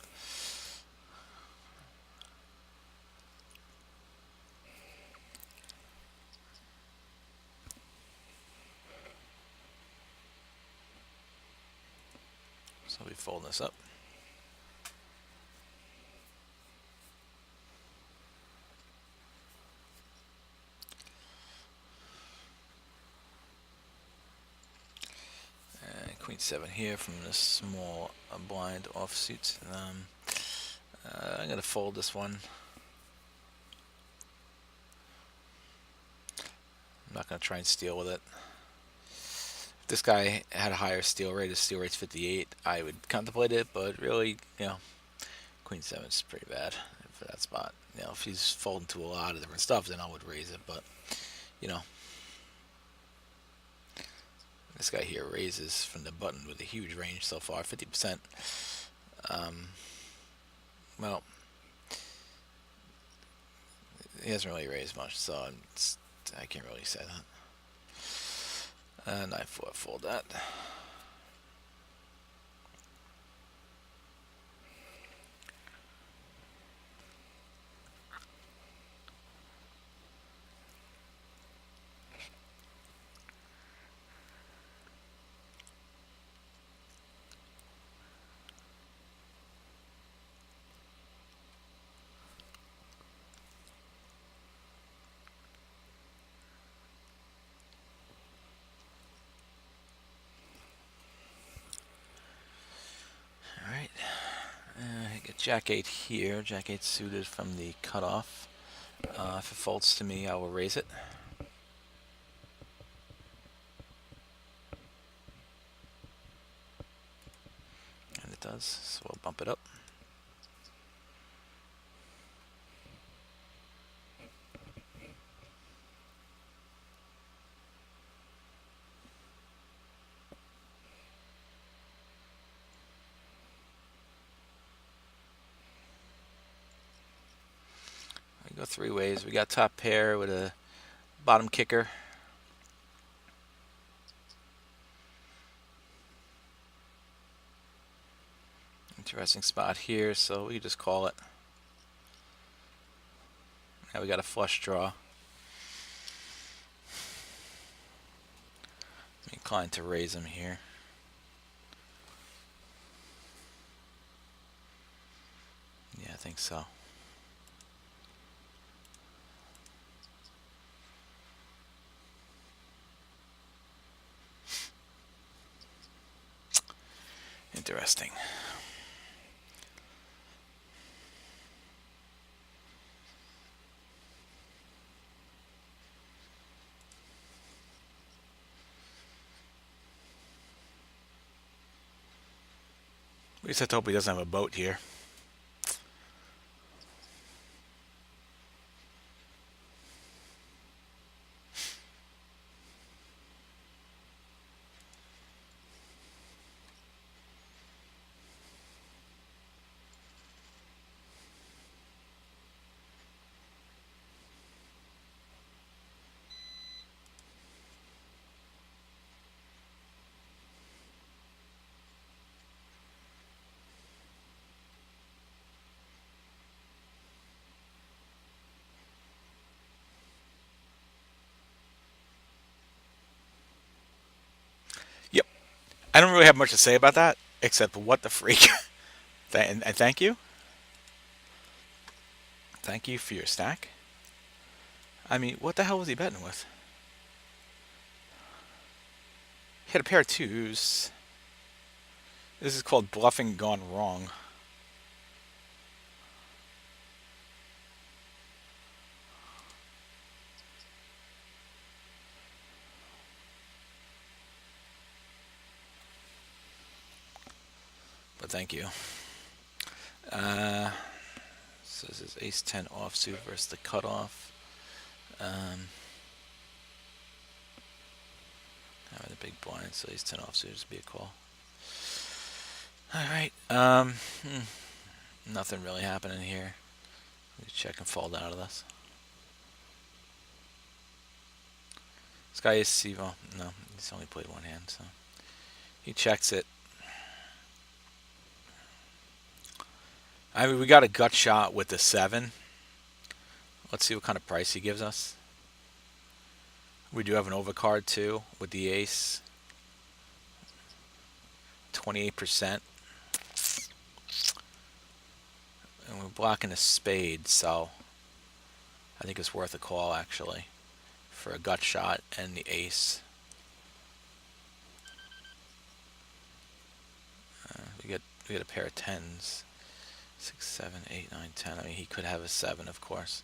So we fold this up. And Queen-7 here from this small blind offsuit. I'm going to fold this one. I'm not going to try and steal with it. If this guy had a higher steal rate, his steal rate's 58, I would contemplate it, but really, Queen-7 is pretty bad for that spot. If he's folding to a lot of different stuff, then I would raise it, but, this guy here raises from the button with a huge range so far, 50%. Well, he hasn't really raised much, so I can't really say that. 9-4, fold that. Jack 8 here. Jack 8 suited from the cutoff. If it folds to me, I will raise it. And it does, so we'll bump it up. We go three ways. We got top pair with a bottom kicker. Interesting spot here, so we just call it. Now we got a flush draw. I'm inclined to raise him here. Yeah, I think so. Interesting. We just have to hope he doesn't have a boat here. Yep. I don't really have much to say about that, except what the freak. And thank you. Thank you for your stack. I mean, what the hell was he betting with? He had a pair of twos. This is called bluffing gone wrong. But thank you. So this is ace 10 offsuit versus the cutoff. Having the big blind, so ace 10 offsuit just be a call. Alright. Nothing really happening here. We check and fold out of this. This guy is Sivo. No, he's only played one hand, so he checks it. I mean, we got a gut shot with the 7. Let's see what kind of price he gives us. We do have an overcard too with the ace. 28%. And we're blocking a spade, so I think it's worth a call actually for a gut shot and the ace. We get a pair of 10s. 6, 7, 8, 9, 10. I mean, he could have a 7, of course.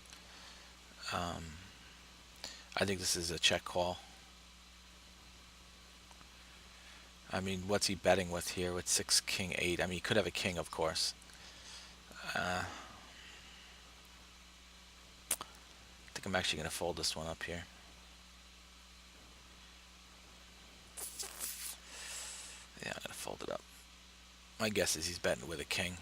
I think this is a check call. I mean, what's he betting with here with 6, king, 8? I mean, he could have a king, of course. I think I'm actually going to fold this one up here. Yeah, I'm going to fold it up. My guess is he's betting with a king.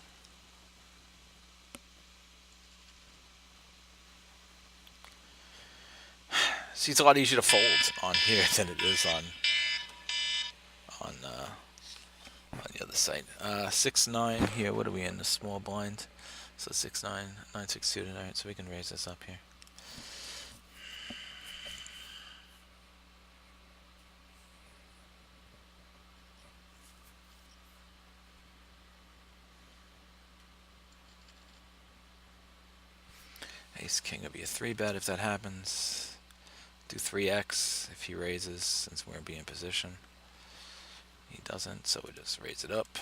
See, it's a lot easier to fold on here than it is on the other side. 6-9 here. What are we in? The small blind. So 6-9, 9-6 suited. All right, so we can raise this up here. Ace king would be a 3-bet if that happens. Do 3x if he raises, since we're being in position. He doesn't, so we just raise it up.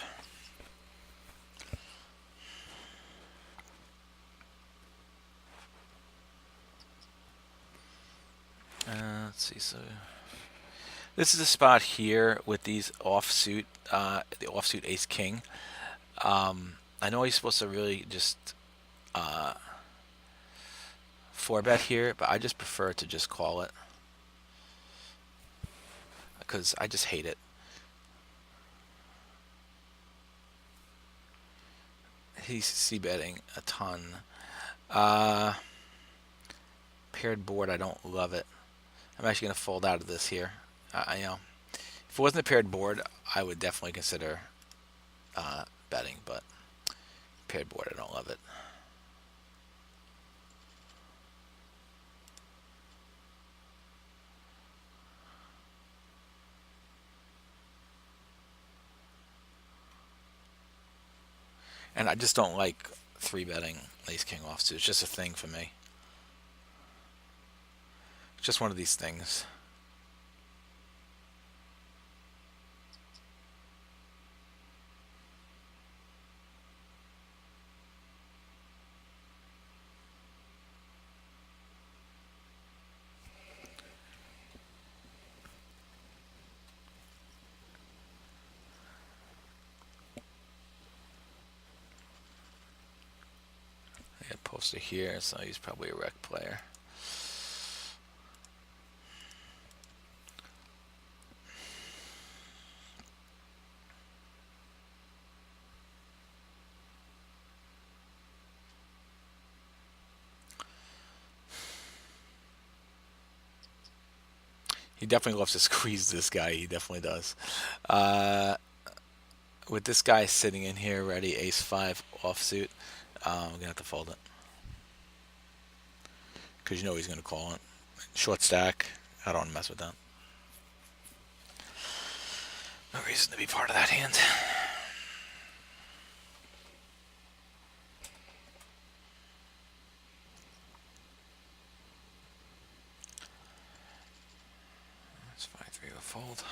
Let's see. So this is a spot here with these offsuit, the offsuit Ace King. I know he's supposed to really just uh, four bet here, but I just prefer to just call it because I just hate it. He's c betting a ton. Uh, Paired board, I don't love it. I'm actually gonna fold out of this here. If it wasn't a paired board, I would definitely consider betting, but paired board, I don't love it. And I just don't like three betting ace king offsuit. It's just a thing for me. It's just one of these things. I got poster here, so he's probably a rec player. He definitely loves to squeeze this guy. He definitely does. Uh, with this guy sitting in here ready, ace five offsuit, I'm gonna have to fold it because you know he's gonna call it. Short stack. I don't want to mess with that. No reason to be part of that hand. That's 5-3 will fold.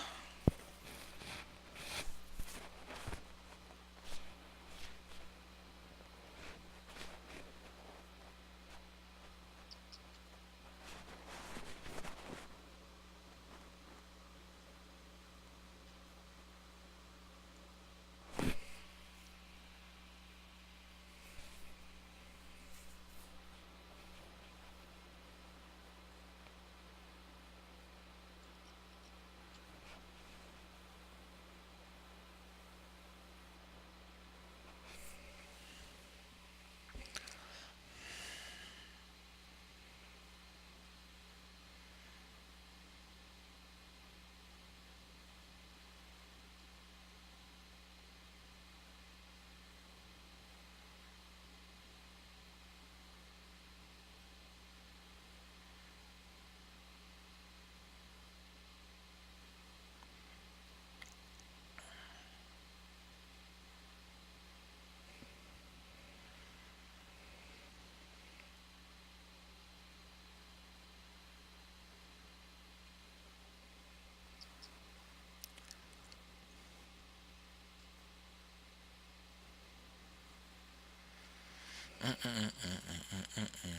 Mm-mm-mm-mm-mm-mm.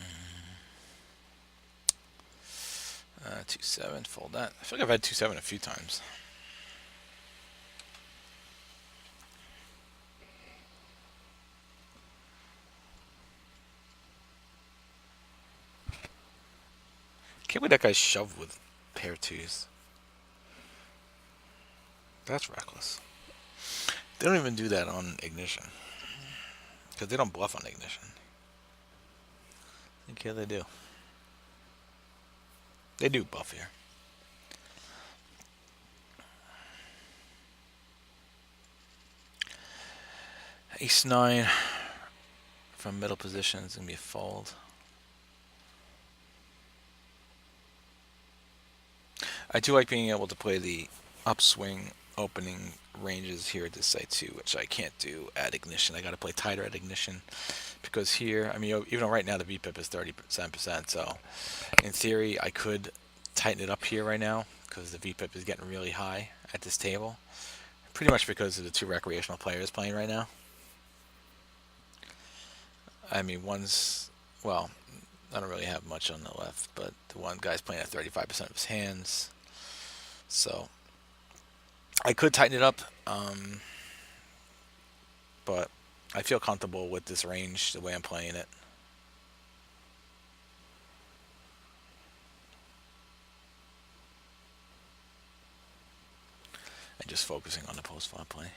2-7, fold that. I feel like I've had 2-7 a few times. Can't believe that guy shoved with pair twos. That's reckless. They don't even do that on ignition because they don't bluff on ignition. I think yeah, they do. They do bluff here. Ace 9 from middle position is gonna be a fold. I do like being able to play the upswing opening ranges here at this site too, which I can't do at ignition. I got to play tighter at ignition because here, I mean, even though right now the VPIP is 37%, so in theory I could tighten it up here right now because the VPIP is getting really high at this table, pretty much because of the two recreational players playing right now. I mean, well, I don't really have much on the left, but the one guy's playing at 35% of his hands. So I could tighten it up, but I feel comfortable with this range the way I'm playing it. And just focusing on the post flop play.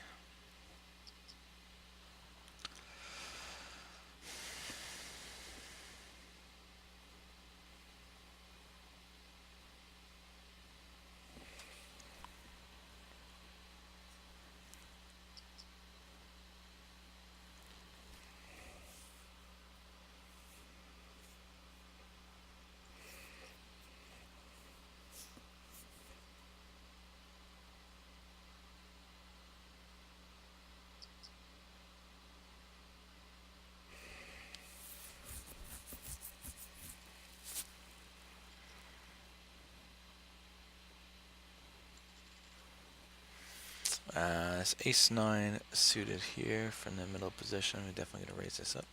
It's ace 9 suited here from the middle position. We're definitely going to raise this up.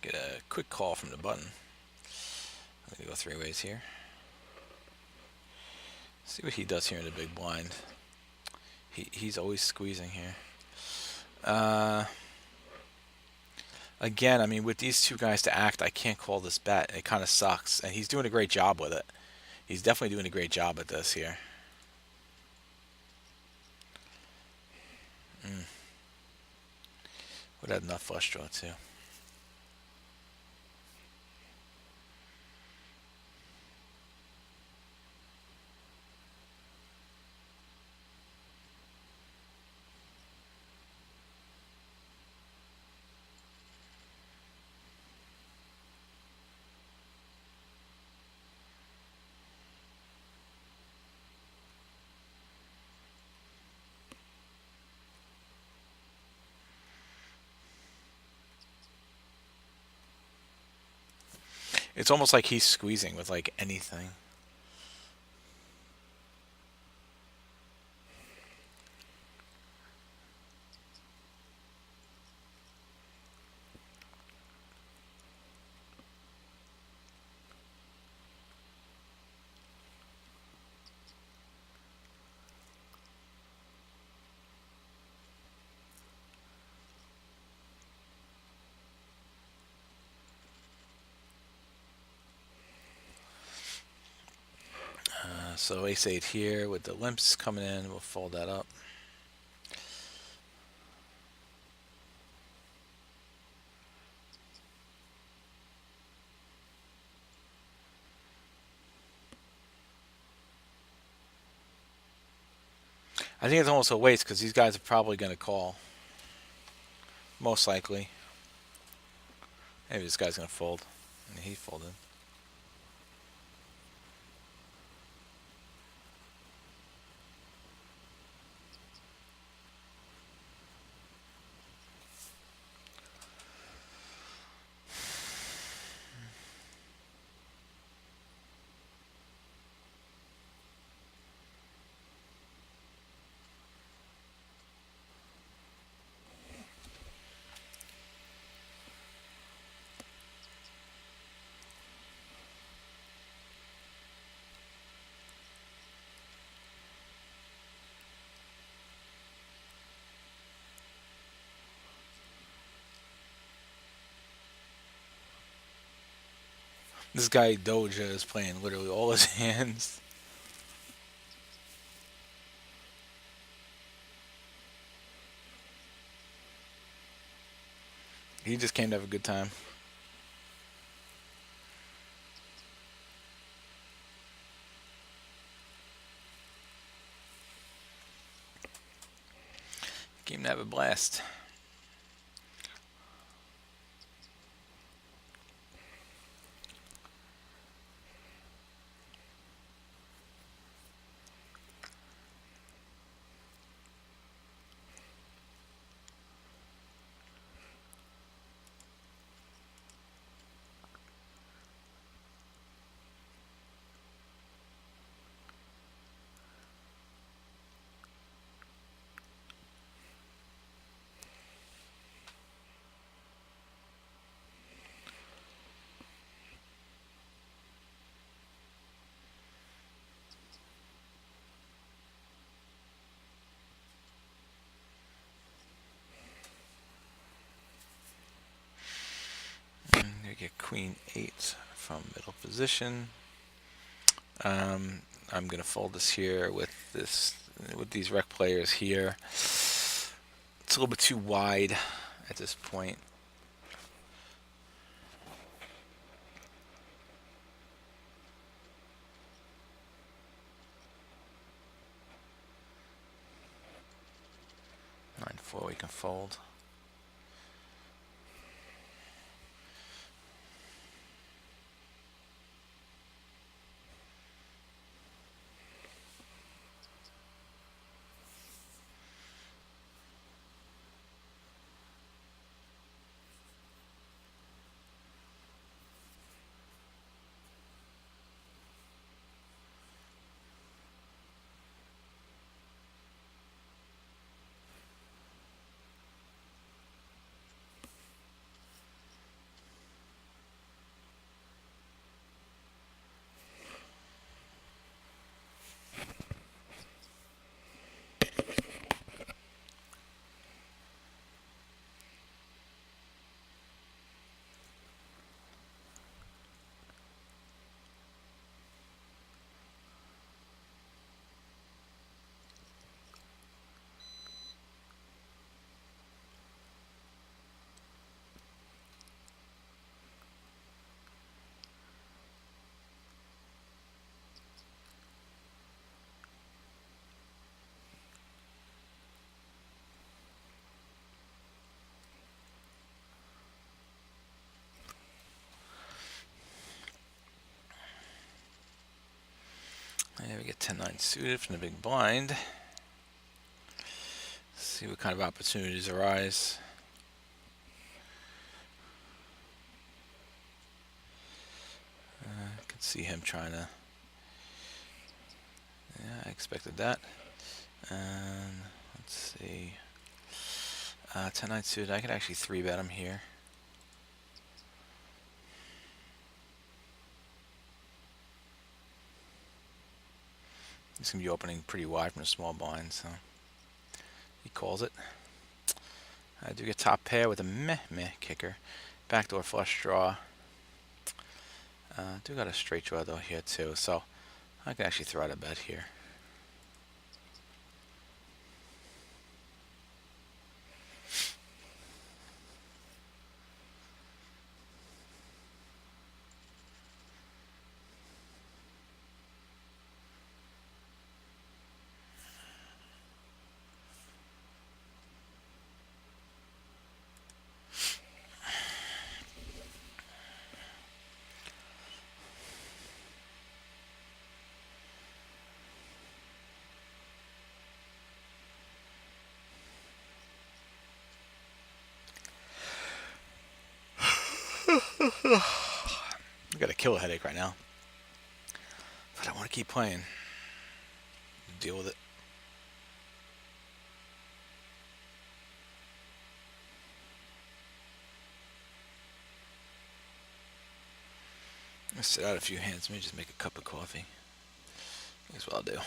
Get a quick call from the button. I'm going to go three ways here. See what he does here in the big blind. He's always squeezing here. Again, I mean, with these two guys to act, I can't call this bet. It kind of sucks. And he's doing a great job with it. He's definitely doing a great job at this here. Would have enough flush draw, too. It's almost like he's squeezing with, like, anything. So ace 8 here with the limps coming in. We'll fold that up. I think it's almost a waste because these guys are probably going to call. Most likely. Maybe this guy's going to fold. And he folded. This guy Doja is playing literally all his hands. He just came to have a good time. Came to have a blast. get queen 8 from middle position. I'm going to fold this here with these rec players here. It's a little bit too wide at this point. Nine four, we can fold. And we get 10-9 suited from the big blind. See what kind of opportunities arise. I can see him trying to. Yeah, I expected that. And let's see. 10-9 suited. I could actually 3-bet him here. He's going to be opening pretty wide from a small blind, so he calls it. I do get top pair with a meh kicker. Backdoor flush draw. Do got a straight draw though here too, so I can actually throw out a bet here. I got a killer headache right now, but I want to keep playing. Deal with it. I'm gonna sit out a few hands. Let me just make a cup of coffee. That's what I'll do.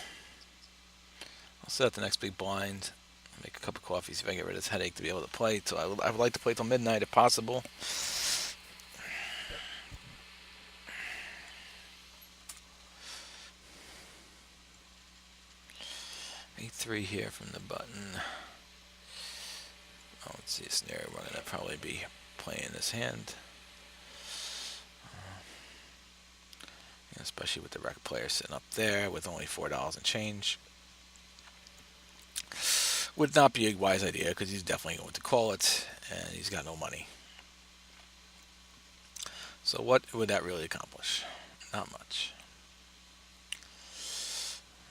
I'll set out the next big blind. Make a cup of coffee. See if I can get rid of this headache to be able to play. So I would like to play till midnight if possible. A3 here from the button. Oh, let's see a snare. We're gonna probably be playing this hand. Especially with the rec player sitting up there with only $4 and change. Would not be a wise idea because he's definitely going to call it and he's got no money. So what would that really accomplish? Not much.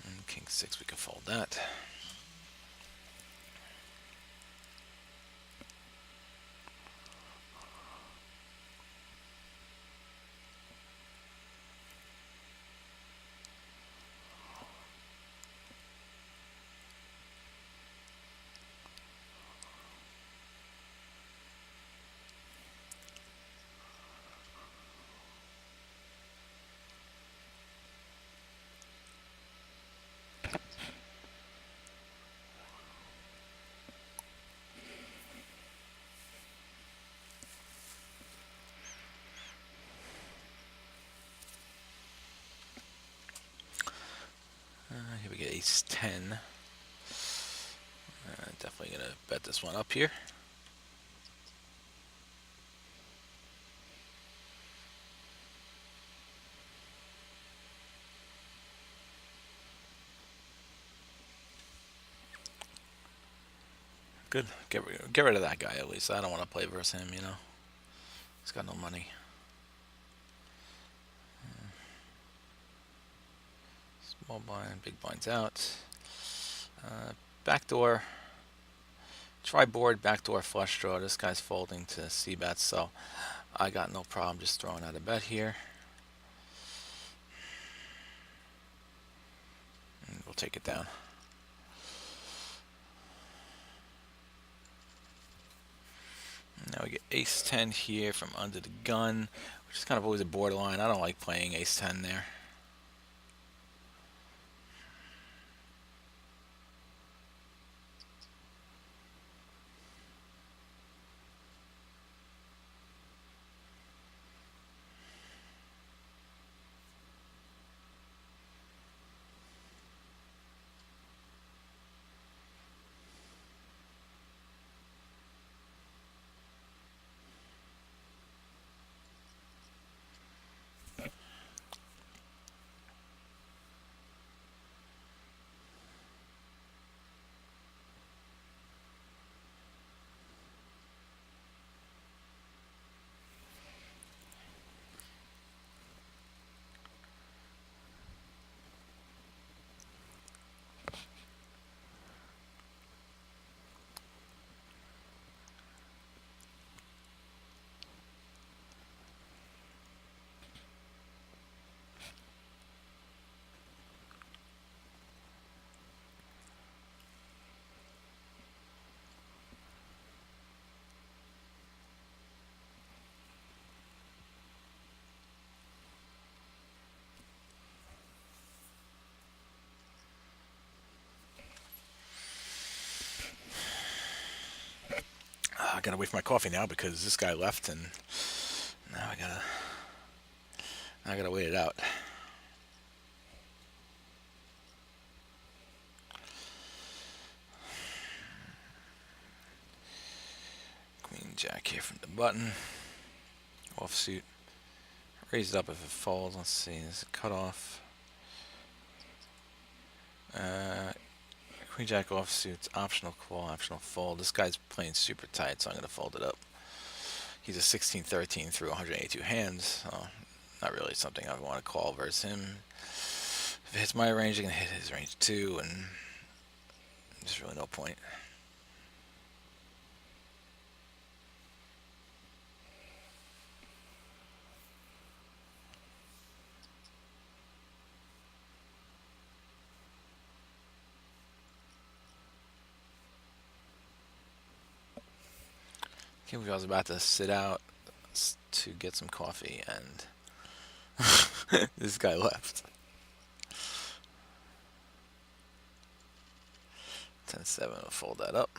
And King 6, we can fold that. Here we get ace 10. Definitely going to bet this one up here. Good. Get rid of that guy at least. I don't want to play versus him, you know. He's got no money. Small blind, big blind's out. Backdoor. Try board, backdoor flush draw. This guy's folding to c-bet, so I got no problem just throwing out a bet here. And we'll take it down. Now we get ace 10 here from under the gun, which is kind of always a borderline. I don't like playing ace 10 there. I gotta wait for my coffee now because this guy left, and now I gotta wait it out. Queen Jack here from the button. Offsuit. Raise it up if it falls. Let's see. This is a cutoff. Queen Jack offsuits. Optional call. Optional fold. This guy's playing super tight, so I'm gonna fold it up. He's a 16-13 through 182 hands. So not really something I want to call versus him. If it hits my range, I can hit his range too, and there's really no point. I was about to sit out to get some coffee, and this guy left. 10-7, I'll fold that up.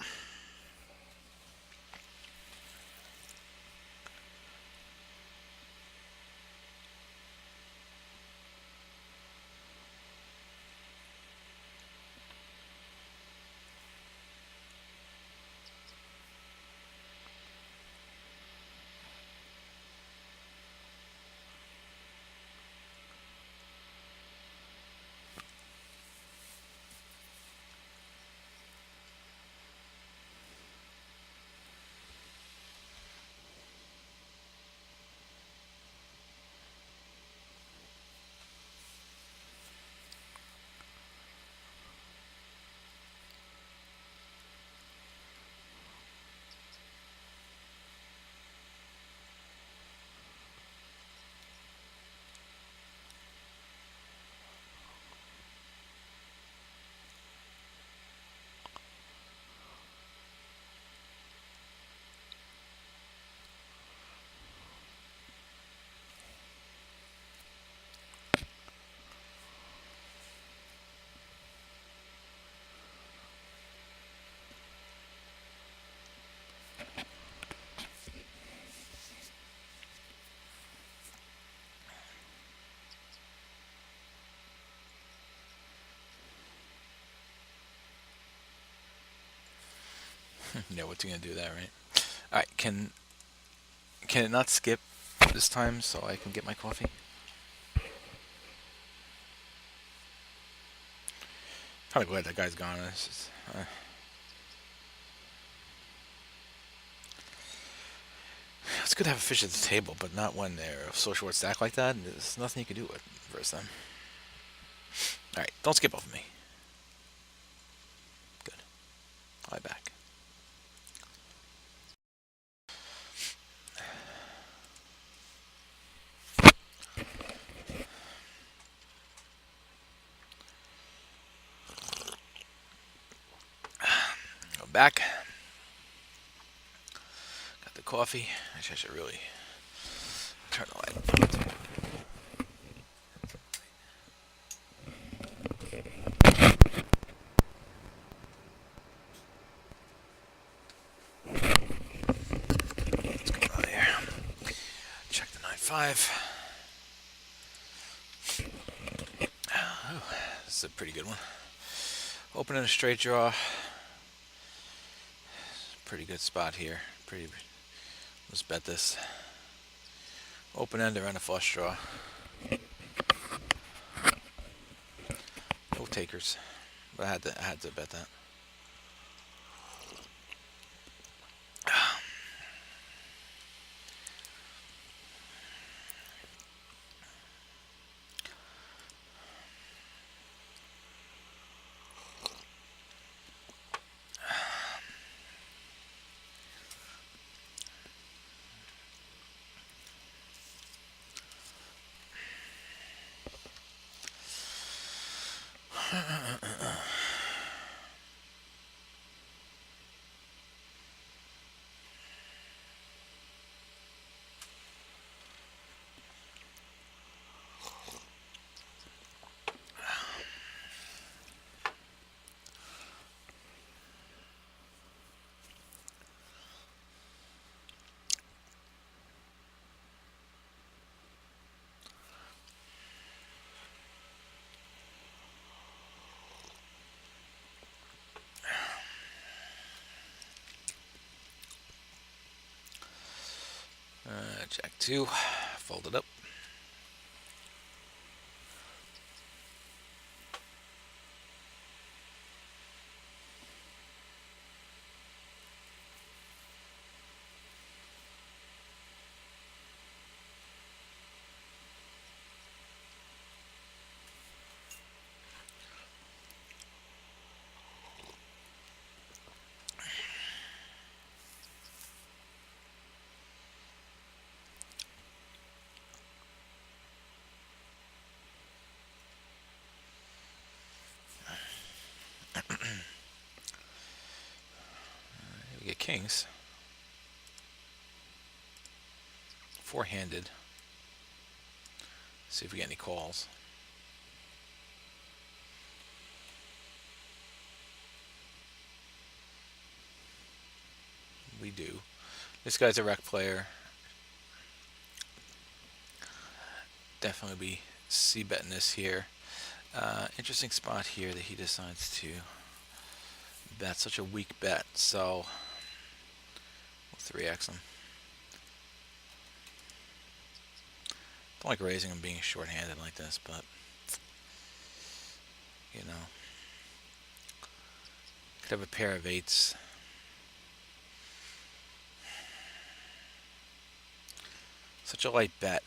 Yeah, what's he gonna do that, right? All right, can it not skip this time so I can get my coffee? Kind of glad that guy's gone. It's good to have a fish at the table, but not when they're so short stacked like that. There's nothing you can do with versus them. All right, don't skip over me. Good. I'll be back. Go back. Got the coffee. Actually, I should really turn the light on. What's going on here? Check the 9.5. Oh, this is a pretty good one. Opening a straight draw. Pretty good spot here. Let's bet this. Open ender and a flush draw. No takers, but I had to bet that. Jack 2, fold it up. We get kings. Four-handed. See if we get any calls. We do. This guy's a rec player. Definitely be c-betting this here. Interesting spot here that he decides to bet. Such a weak bet, so we'll 3x him. Don't like raising him being short-handed like this, but you know, could have a pair of eights. Such a light bet.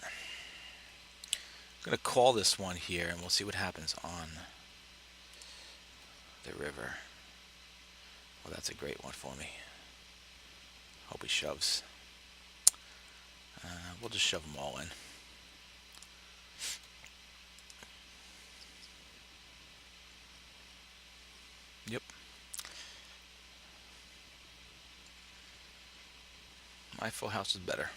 I'm going to call this one here, and we'll see what happens on the river. Well, that's a great one for me. Hope he shoves. We'll just shove them all in. Yep. My full house is better.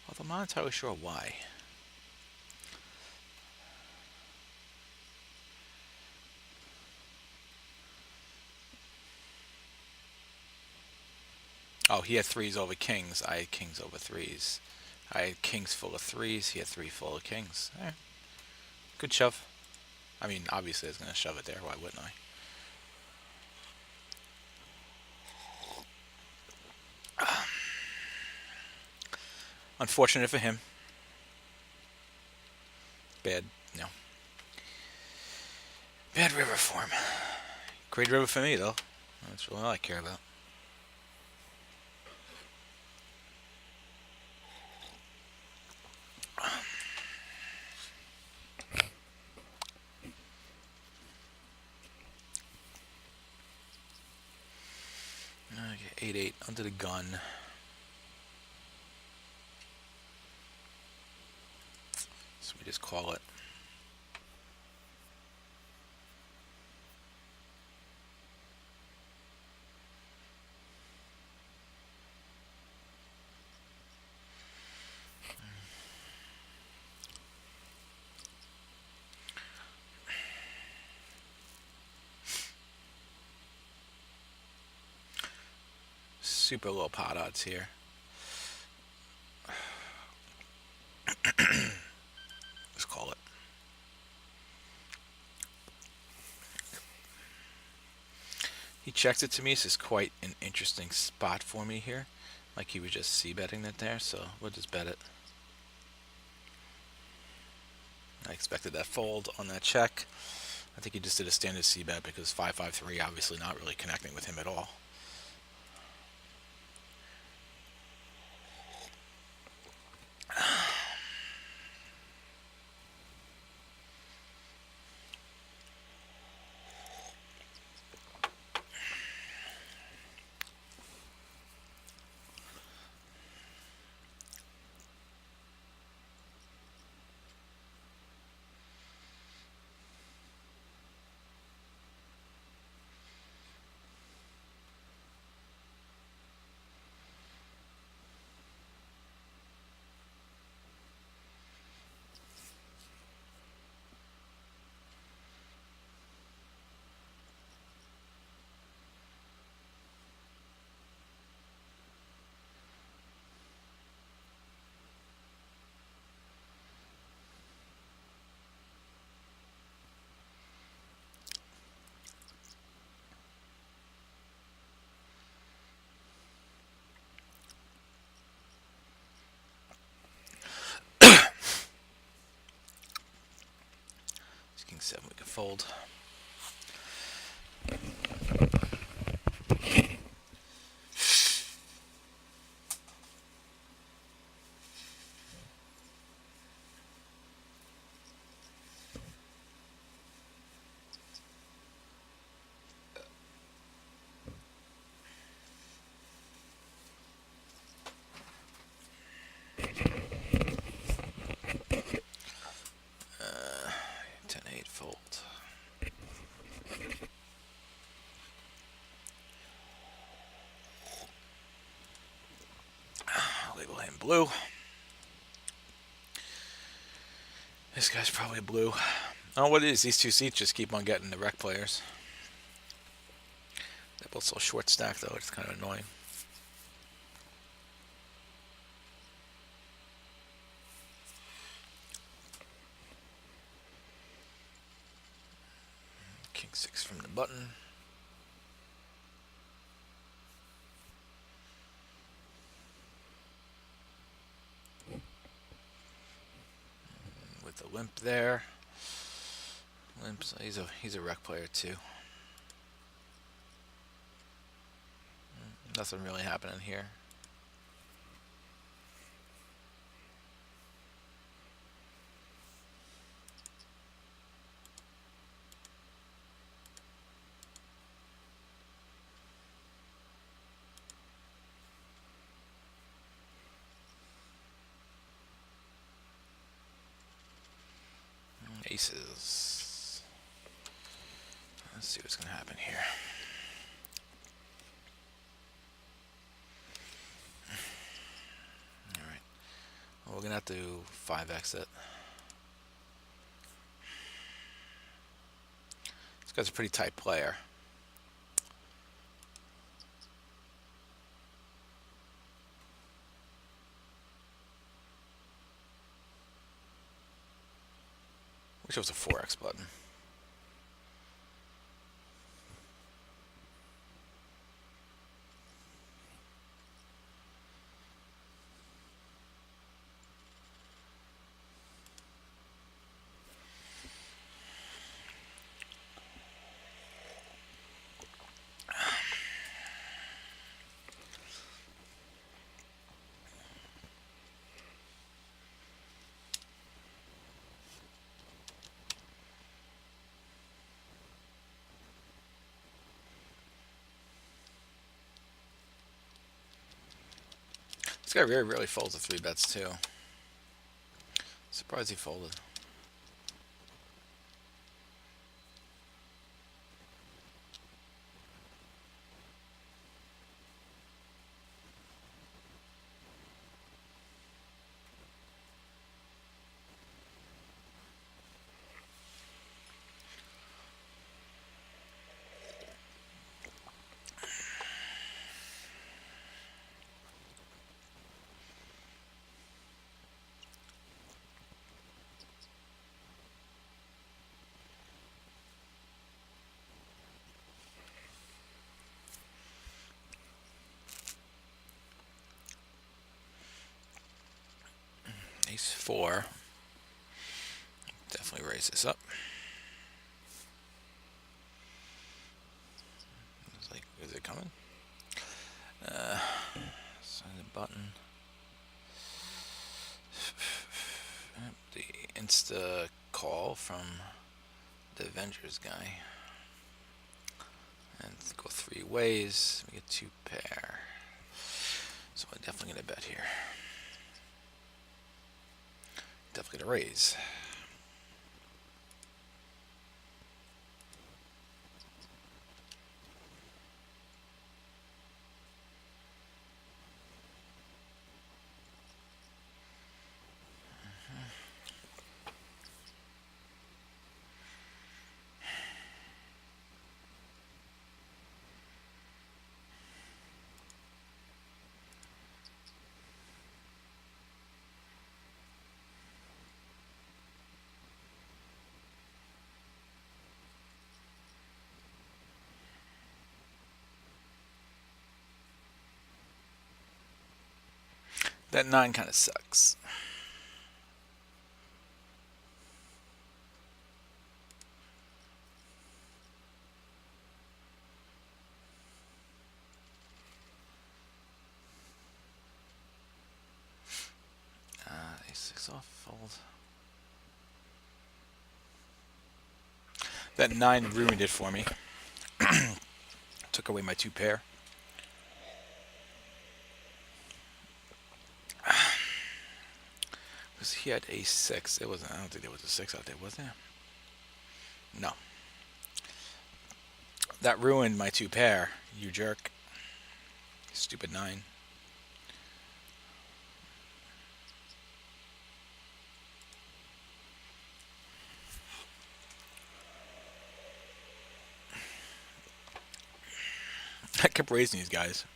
Although I'm not entirely sure why. Oh, he had threes over kings. I had kings over threes. I had kings full of threes. He had three full of kings. Good shove. I mean, obviously I was going to shove it there. Why wouldn't I? Unfortunate for him. Bad, no. Bad river for him. Great river for me, though. That's really all I care about. Okay, 8-8 under the gun. So we just call it. Super low pot odds here. Let's call it. He checks it to me. This is quite an interesting spot for me here. Like he was just c-betting it there, so we'll just bet it. I expected that fold on that check. I think he just did a standard c-bet because 5-5-3 obviously not really connecting with him at all. King 7 we can fold. Label him blue. This guy's probably blue. Oh, what it is, these two seats just keep on getting the rec players. They're both so short stacked though, it's kind of annoying. King 6 from the button. With the limp there. Limp, so he's a rec player too. Nothing really happening here. Aces. Let's see what's going to happen here. Alright. Well, we're going to have to 5x it. This guy's a pretty tight player. Shows a 4x button. This guy very rarely folds the 3 bets too. Surprised he folded. Ace 4. Definitely raise this up. It's like, is it coming? Sign the button. The insta call from the Avengers guy. And go 3 ways. We get 2 pair. So I'm definitely gonna bet here. Definitely gonna raise. That 9 kind of sucks. A6 off, fold. That 9 ruined it for me. Took away my 2 pair. Because he had A6. It wasn't. I don't think there was a 6 out there, was there? No. That ruined my 2 pair. You jerk. Stupid 9. I kept raising these guys.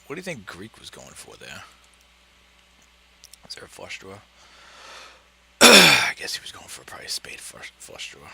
What do you think Greek was going for there? Is there a flush draw? I guess he was going for probably a spade flush draw.